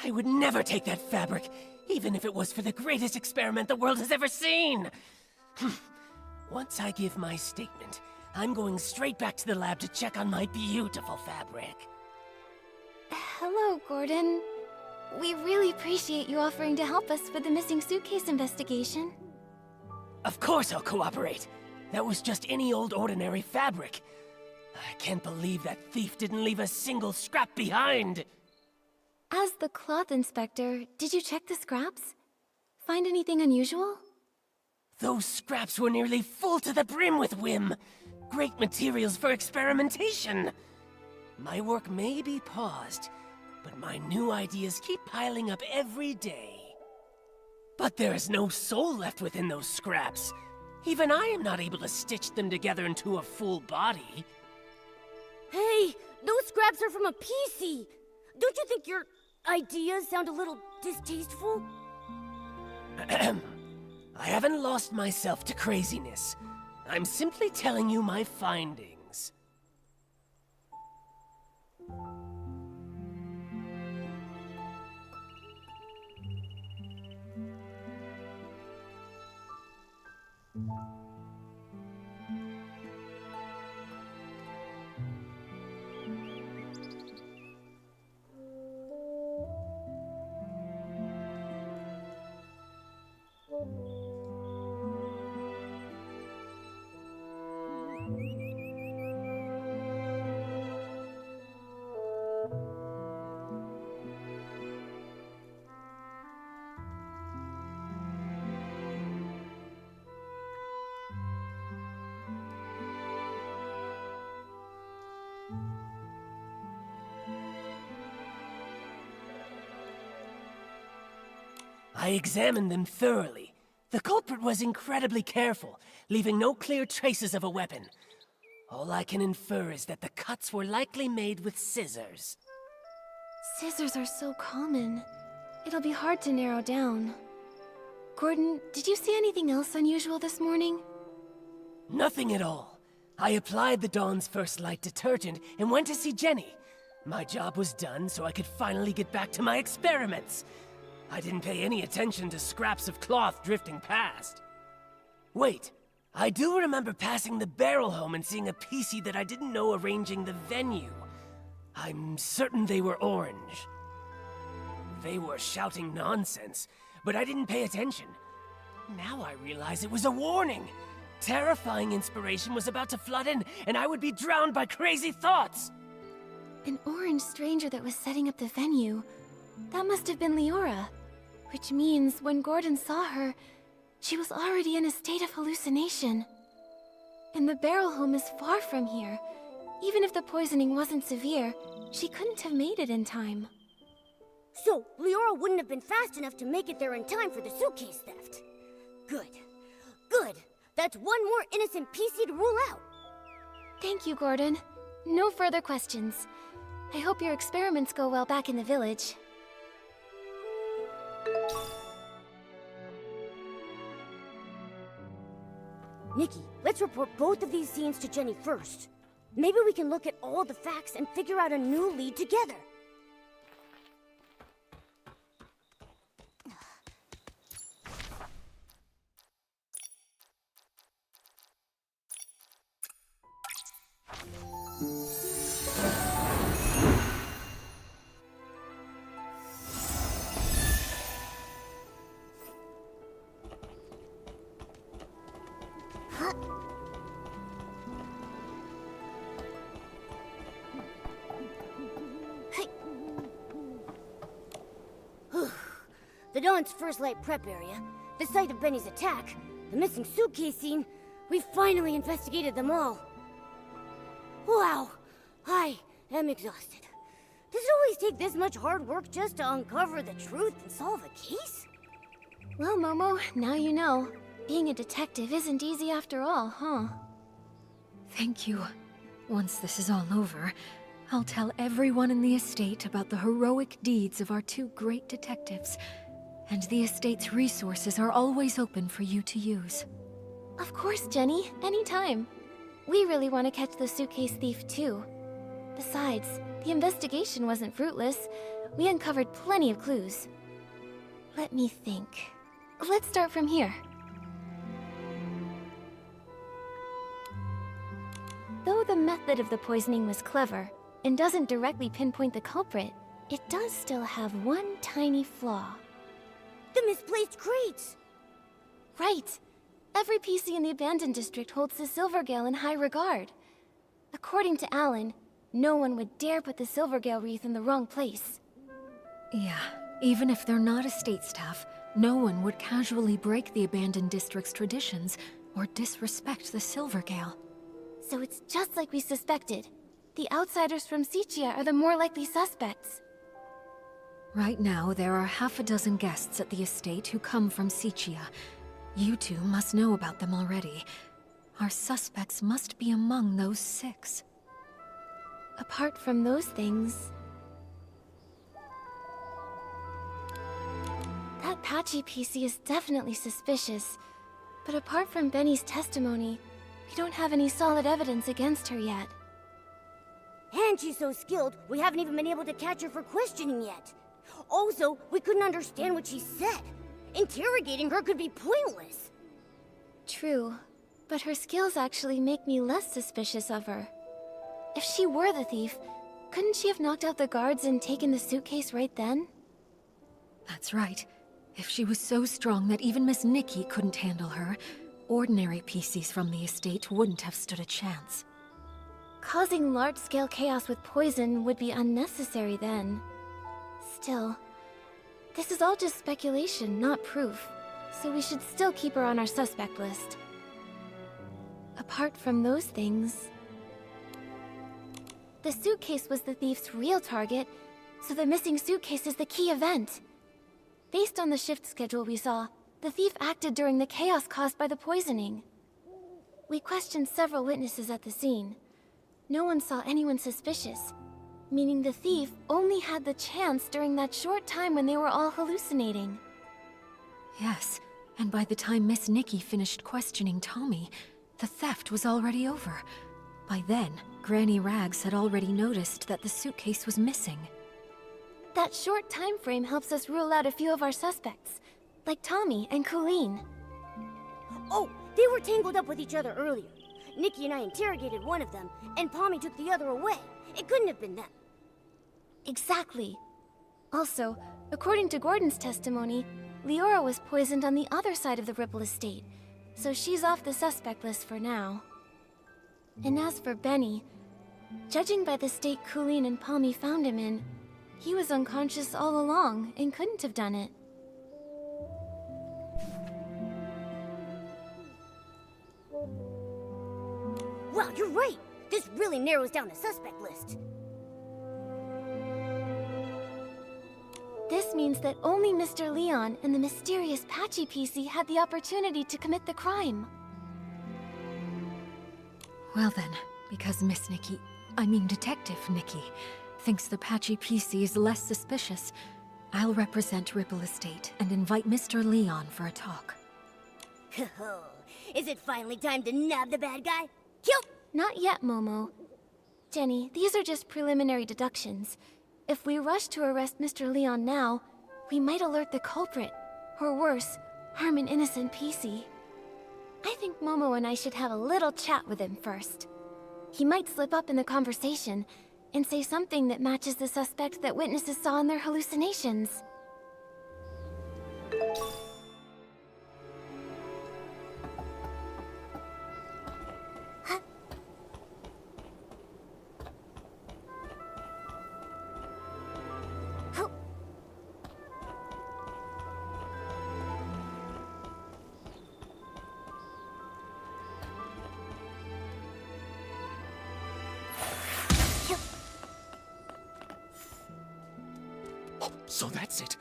I would never take that fabric, even if it was for the greatest experiment the world has ever seen! Once I give my statement, I'm going straight back to the lab to check on my beautiful fabric. Hello, Gordon. We really appreciate you offering to help us with the missing suitcase investigation. Of course I'll cooperate. That was just any old ordinary fabric. I can't believe that thief didn't leave a single scrap behind! As the cloth inspector, did you check the scraps? Find anything unusual? Those scraps were nearly full to the brim with whim. Great materials for experimentation. My work may be paused, but my new ideas keep piling up every day. But there is no soul left within those scraps. Even I am not able to stitch them together into a full body. Hey, those scraps are from a PC. Don't you think your ideas sound a little distasteful? I haven't lost myself to craziness. I'm simply telling you my findings. I examined them thoroughly. The culprit was incredibly careful, leaving no clear traces of a weapon. All I can infer is that the cuts were likely made with scissors. Scissors are so common. It'll be hard to narrow down. Gordon, did you see anything else unusual this morning? Nothing at all. I applied the Dawn's First Light detergent and went to see Jenny. My job was done, so I could finally get back to my experiments. I didn't pay any attention to scraps of cloth drifting past. Wait, I do remember passing the barrel home and seeing a PC that I didn't know arranging the venue. I'm certain they were orange. They were shouting nonsense, but I didn't pay attention. Now I realize it was a warning. Terrifying inspiration was about to flood in, and I would be drowned by crazy thoughts. An orange stranger that was setting up the venue. That must have been Leora. Which means when Gordon saw her, she was already in a state of hallucination. And the barrel home is far from here. Even if the poisoning wasn't severe, she couldn't have made it in time. So, Leora wouldn't have been fast enough to make it there in time for the suitcase theft. Good. Good. That's one more innocent PC to rule out. Thank you, Gordon. No further questions. I hope your experiments go well back in the village. Nikki, let's report both of these scenes to Jenny first. Maybe we can look at all the facts and figure out a new lead together. The Dawn's First Light prep area, the site of Benny's attack, the missing suitcase scene. We've finally investigated them all. Wow, I am exhausted. Does it always take this much hard work just to uncover the truth and solve a case? Well, Momo, now you know. Being a detective isn't easy after all, huh? Thank you. Once this is all over, I'll tell everyone in the estate about the heroic deeds of our two great detectives. And the estate's resources are always open for you to use. Of course, Jenny. Anytime. We really want to catch the suitcase thief, too. Besides, the investigation wasn't fruitless. We uncovered plenty of clues. Let me think. Let's start from here. Though the method of the poisoning was clever, and doesn't directly pinpoint the culprit, it does still have one tiny flaw. The misplaced crates! Right. Every PC in the abandoned district holds the Silvergale in high regard. According to Alan, no one would dare put the Silvergale wreath in the wrong place. Yeah, even if they're not estate staff, no one would casually break the abandoned district's traditions or disrespect the Silvergale. So it's just like we suspected. The outsiders from Sichia are the more likely suspects. Right now, there are half a dozen guests at the estate who come from Sichia. You two must know about them already. Our suspects must be among those 6. Apart from those things... That Patchy PC is definitely suspicious. But apart from Benny's testimony, we don't have any solid evidence against her yet. And she's so skilled, we haven't even been able to catch her for questioning yet. Also, we couldn't understand what she said. Interrogating her could be pointless. True, but her skills actually make me less suspicious of her. If she were the thief, couldn't she have knocked out the guards and taken the suitcase right then? That's right. If she was so strong that even Miss Nikki couldn't handle her, ordinary PCs from the estate wouldn't have stood a chance. Causing large-scale chaos with poison would be unnecessary then. Still, this is all just speculation, not proof, so we should still keep her on our suspect list. Apart from those things... The suitcase was the thief's real target, so the missing suitcase is the key event. Based on the shift schedule we saw, the thief acted during the chaos caused by the poisoning. We questioned several witnesses at the scene. No one saw anyone suspicious, meaning the thief only had the chance during that short time when they were all hallucinating. Yes, and by the time Miss Nikki finished questioning Tommy, the theft was already over. By then, Granny Rags had already noticed that the suitcase was missing. That short time frame helps us rule out a few of our suspects, like Tommy and Colleen. Oh, they were tangled up with each other earlier. Nikki and I interrogated one of them, and Pommy took the other away. It couldn't have been them. Exactly. Also, according to Gordon's testimony, Leora was poisoned on the other side of the Ripple estate, so she's off the suspect list for now. And as for Benny, judging by the state Colleen and Pommy found him in, he was unconscious all along and couldn't have done it. Wow, you're right. This really narrows down the suspect list. This means that only Mr. Leon and the mysterious Patchy PC had the opportunity to commit the crime. Well then, because Miss Nikki, I mean Detective Nikki, thinks the Patchy PC is less suspicious, I'll represent Ripple Estate and invite Mr. Leon for a talk. Is it finally time to nab the bad guy? Kill! Not yet, Momo. Jenny, these are just preliminary deductions. If we rush to arrest Mr. Leon now, we might alert the culprit. Or worse, harm an innocent PC. I think Momo and I should have a little chat with him first. He might slip up in the conversation and say something that matches the suspect that witnesses saw in their hallucinations. So that's it.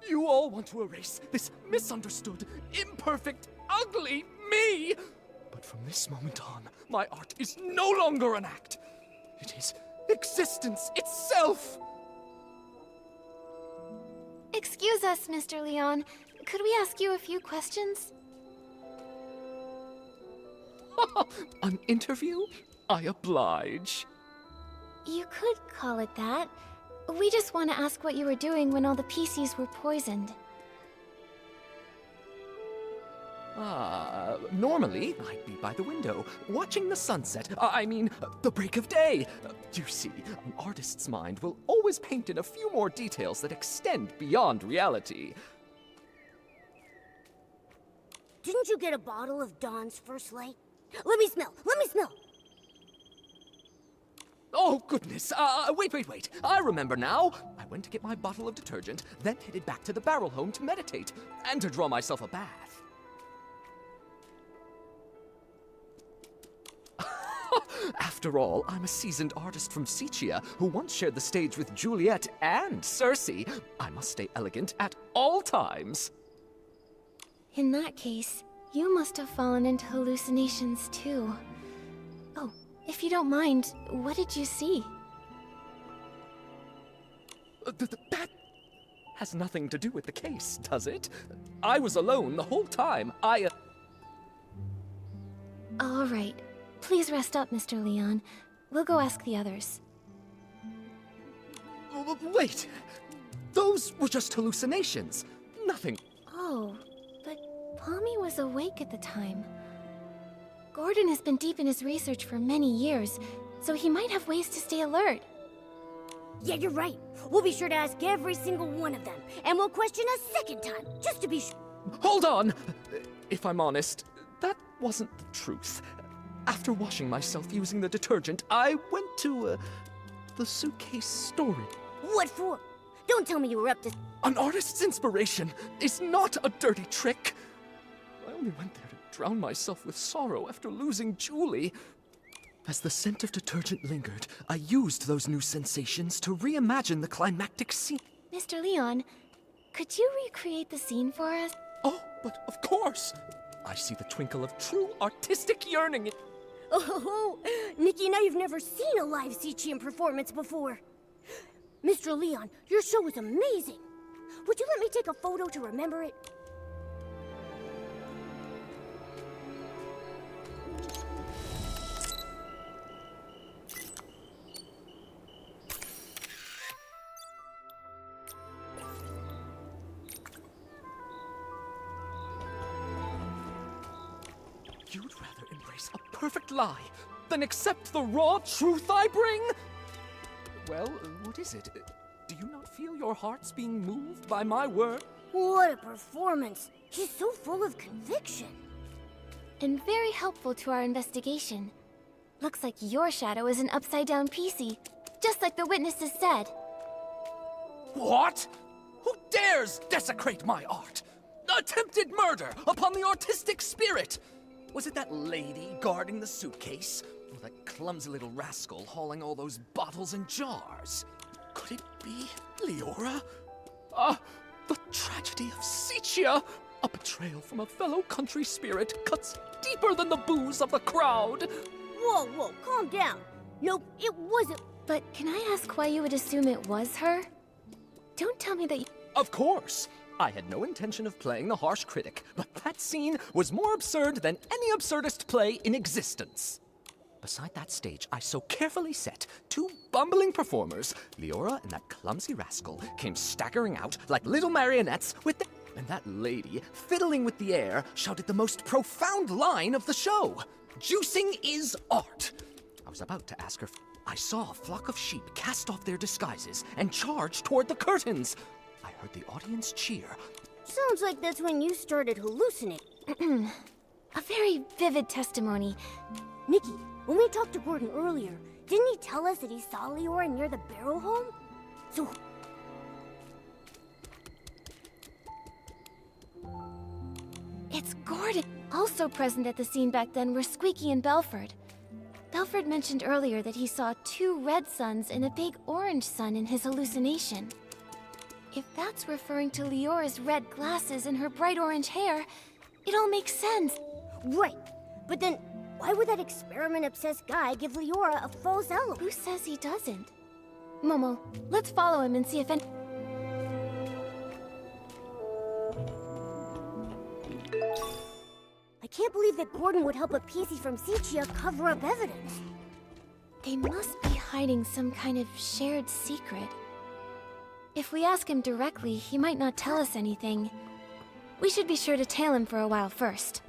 You all want to erase this misunderstood, imperfect, ugly me. But from this moment on, my art is no longer an act. It is existence itself. Excuse us, Mr. Leon. Could we ask you a few questions? An interview? I oblige. You could call it that. We just want to ask what you were doing when all the PCs were poisoned. Normally, I'd be by the window, watching the sunset. The break of day. You see, an artist's mind will always paint in a few more details that extend beyond reality. Didn't you get a bottle of Dawn's First Light? Let me smell! Let me smell! Oh, goodness. Wait. I remember now. I went to get my bottle of detergent, then headed back to the barrel home to meditate, and to draw myself a bath. After all, I'm a seasoned artist from Sicia who once shared the stage with Juliet and Cersei. I must stay elegant at all times. In that case, you must have fallen into hallucinations too. Oh, if you don't mind, what did you see? That has nothing to do with the case, does it? I was alone the whole time. All right. Please rest up, Mr. Leon. We'll go ask the others. Wait! Those were just hallucinations. Nothing. Oh, but Pommy was awake at the time. Gordon has been deep in his research for many years, so he might have ways to stay alert. Yeah, you're right. We'll be sure to ask every single one of them, and we'll question a second time, just to be sure. Hold on! If I'm honest, that wasn't the truth. After washing myself using the detergent, I went to, the suitcase storage. What for? Don't tell me you were up to... An artist's inspiration is not a dirty trick. I only went there to drown myself with sorrow after losing Julie. As the scent of detergent lingered, I used those new sensations to reimagine the climactic scene. Mr. Leon, Could you recreate the scene for us? Oh, but of course! I see the twinkle of true artistic yearning in... Oh, Nikki and I have never seen a live Sichian performance before. Mr. Leon, your show was amazing. Would you let me take a photo to remember it? You'd rather embrace a perfect lie than accept the raw truth I bring? Well, what is it? Do you not feel your hearts being moved by my word? What a performance. He's so full of conviction. And very helpful to our investigation. Looks like your shadow is an upside-down PC, just like the witnesses said. What? Who dares desecrate my art? Attempted murder upon the artistic spirit! Was it that lady guarding the suitcase? Or that clumsy little rascal hauling all those bottles and jars? Could it be Leora? The tragedy of Sichia! A betrayal from a fellow country spirit cuts deeper than the booze of the crowd! Whoa, calm down. Nope, it wasn't. But can I ask why you would assume it was her? Don't tell me that you... Of course! I had no intention of playing the harsh critic, but that scene was more absurd than any absurdist play in existence. Beside that stage I so carefully set, two bumbling performers, Leora and that clumsy rascal, came staggering out like little marionettes with the... And that lady, fiddling with the air, shouted the most profound line of the show. Juicing is art. I was about to ask her... I saw a flock of sheep cast off their disguises and charge toward the curtains. I heard the audience cheer. Sounds like that's when you started hallucinating. A very vivid testimony. Nikki, when we talked to Gordon earlier, didn't he tell us that he saw Leora near the barrel home? So... It's Gordon. Also present at the scene back then were Squeaky and Belford. Belford mentioned earlier that he saw two red suns and a big orange sun in his hallucination. If that's referring to Leora's red glasses and her bright orange hair, it all makes sense. Right, but then why would that experiment-obsessed guy give Leora a false alibi? Who says he doesn't? Momo, let's follow him and see if any... I can't believe that Gordon would help a PC from Sichia cover up evidence. They must be hiding some kind of shared secret. If we ask him directly, he might not tell us anything. We should be sure to tail him for a while first.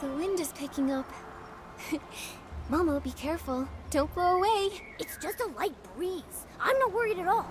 The wind is picking up. Momo, be careful. Don't blow away. It's just a light breeze. I'm not worried at all.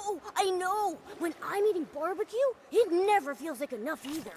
Oh, I know! When I'm eating barbecue, it never feels like enough either.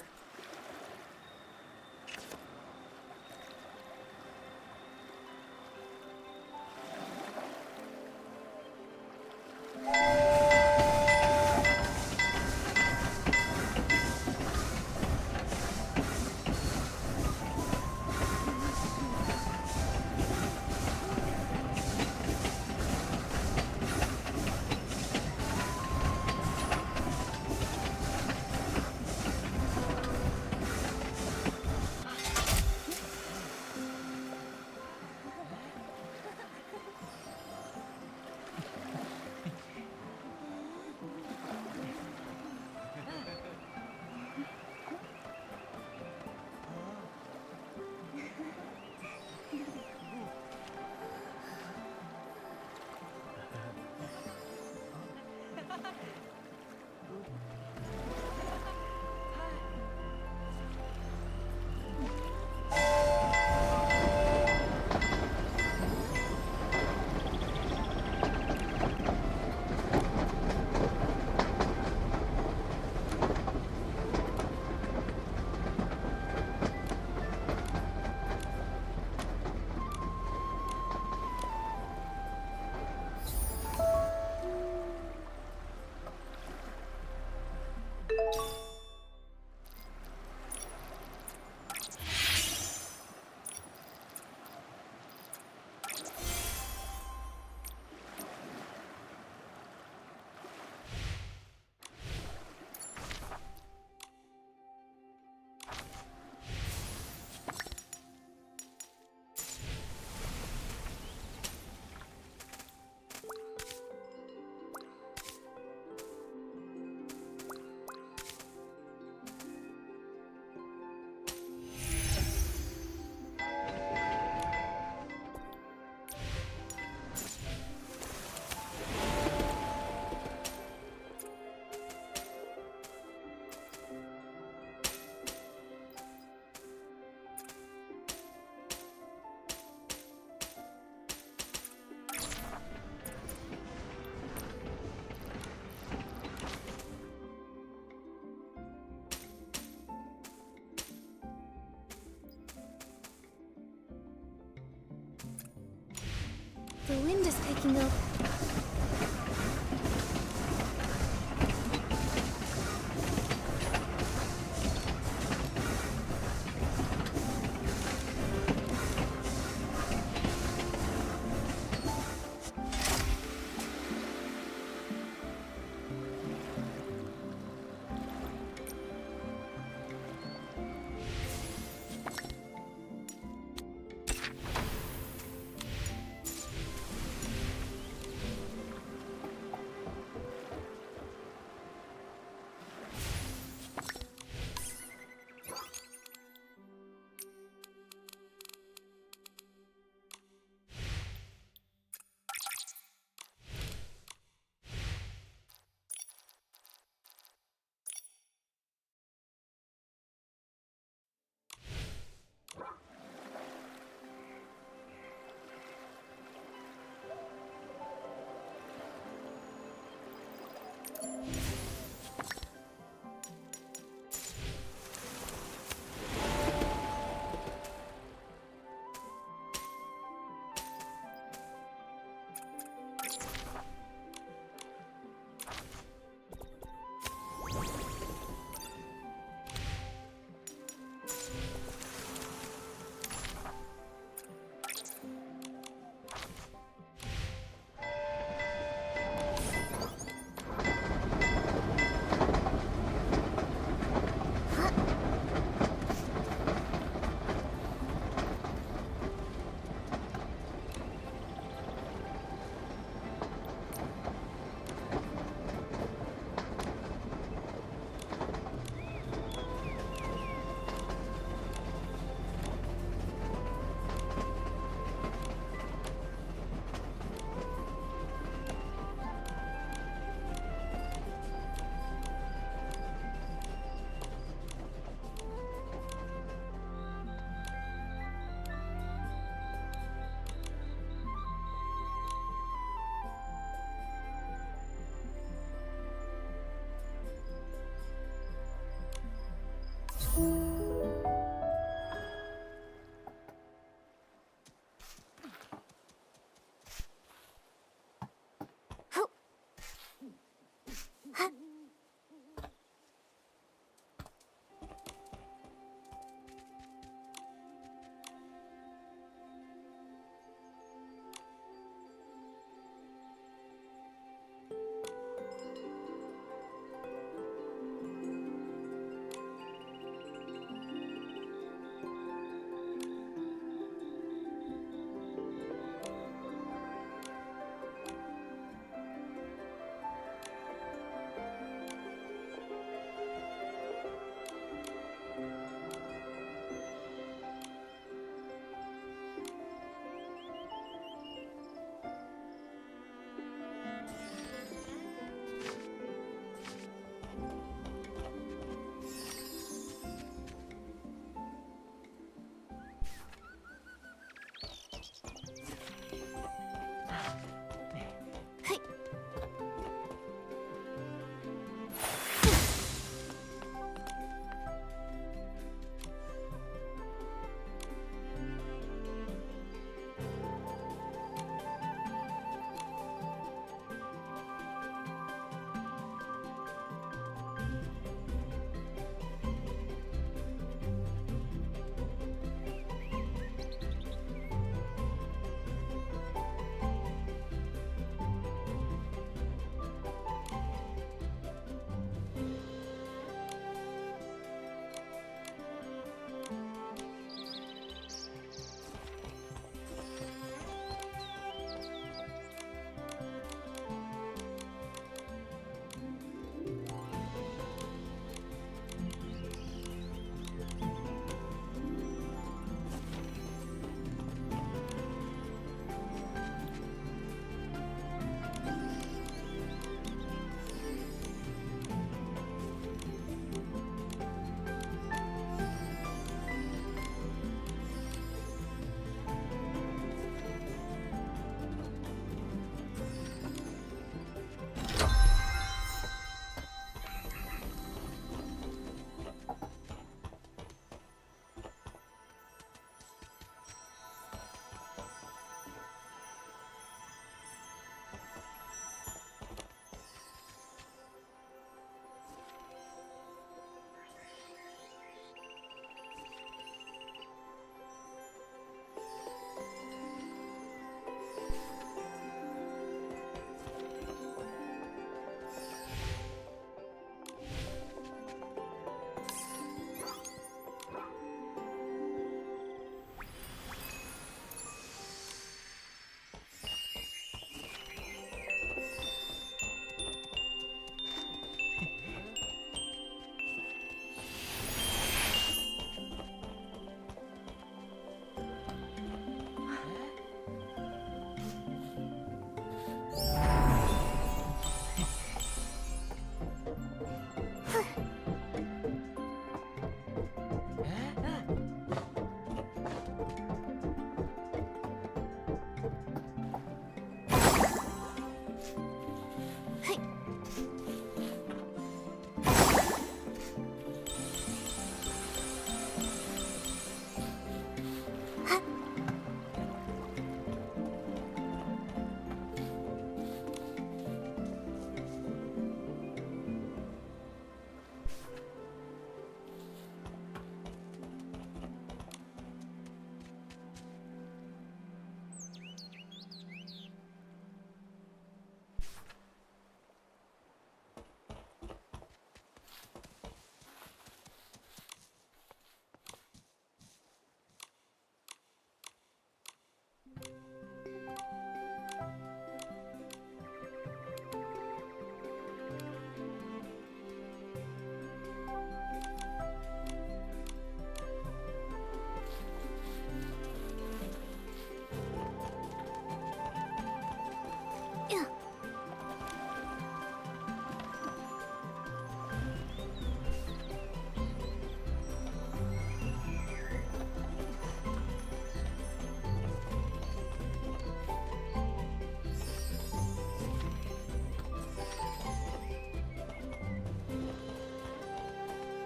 The wind is picking up.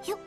You...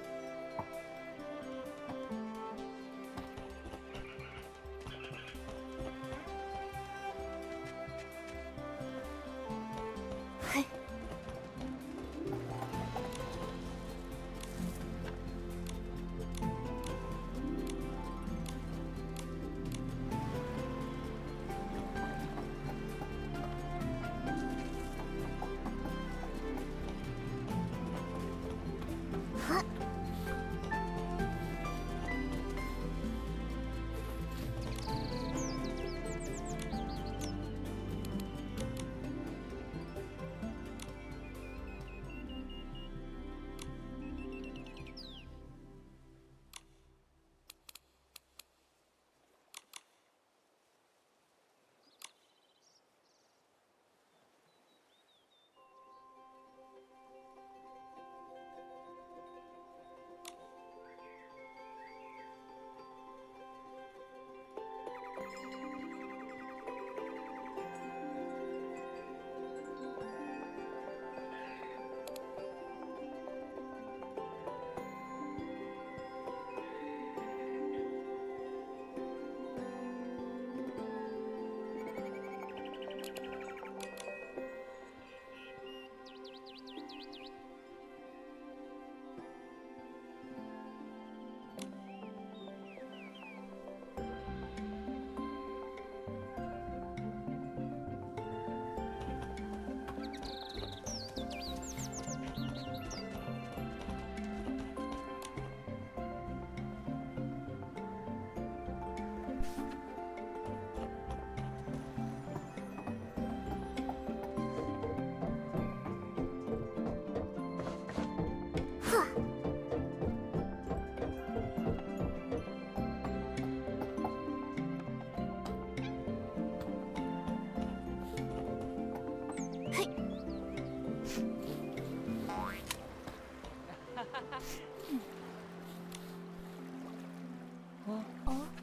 Oh.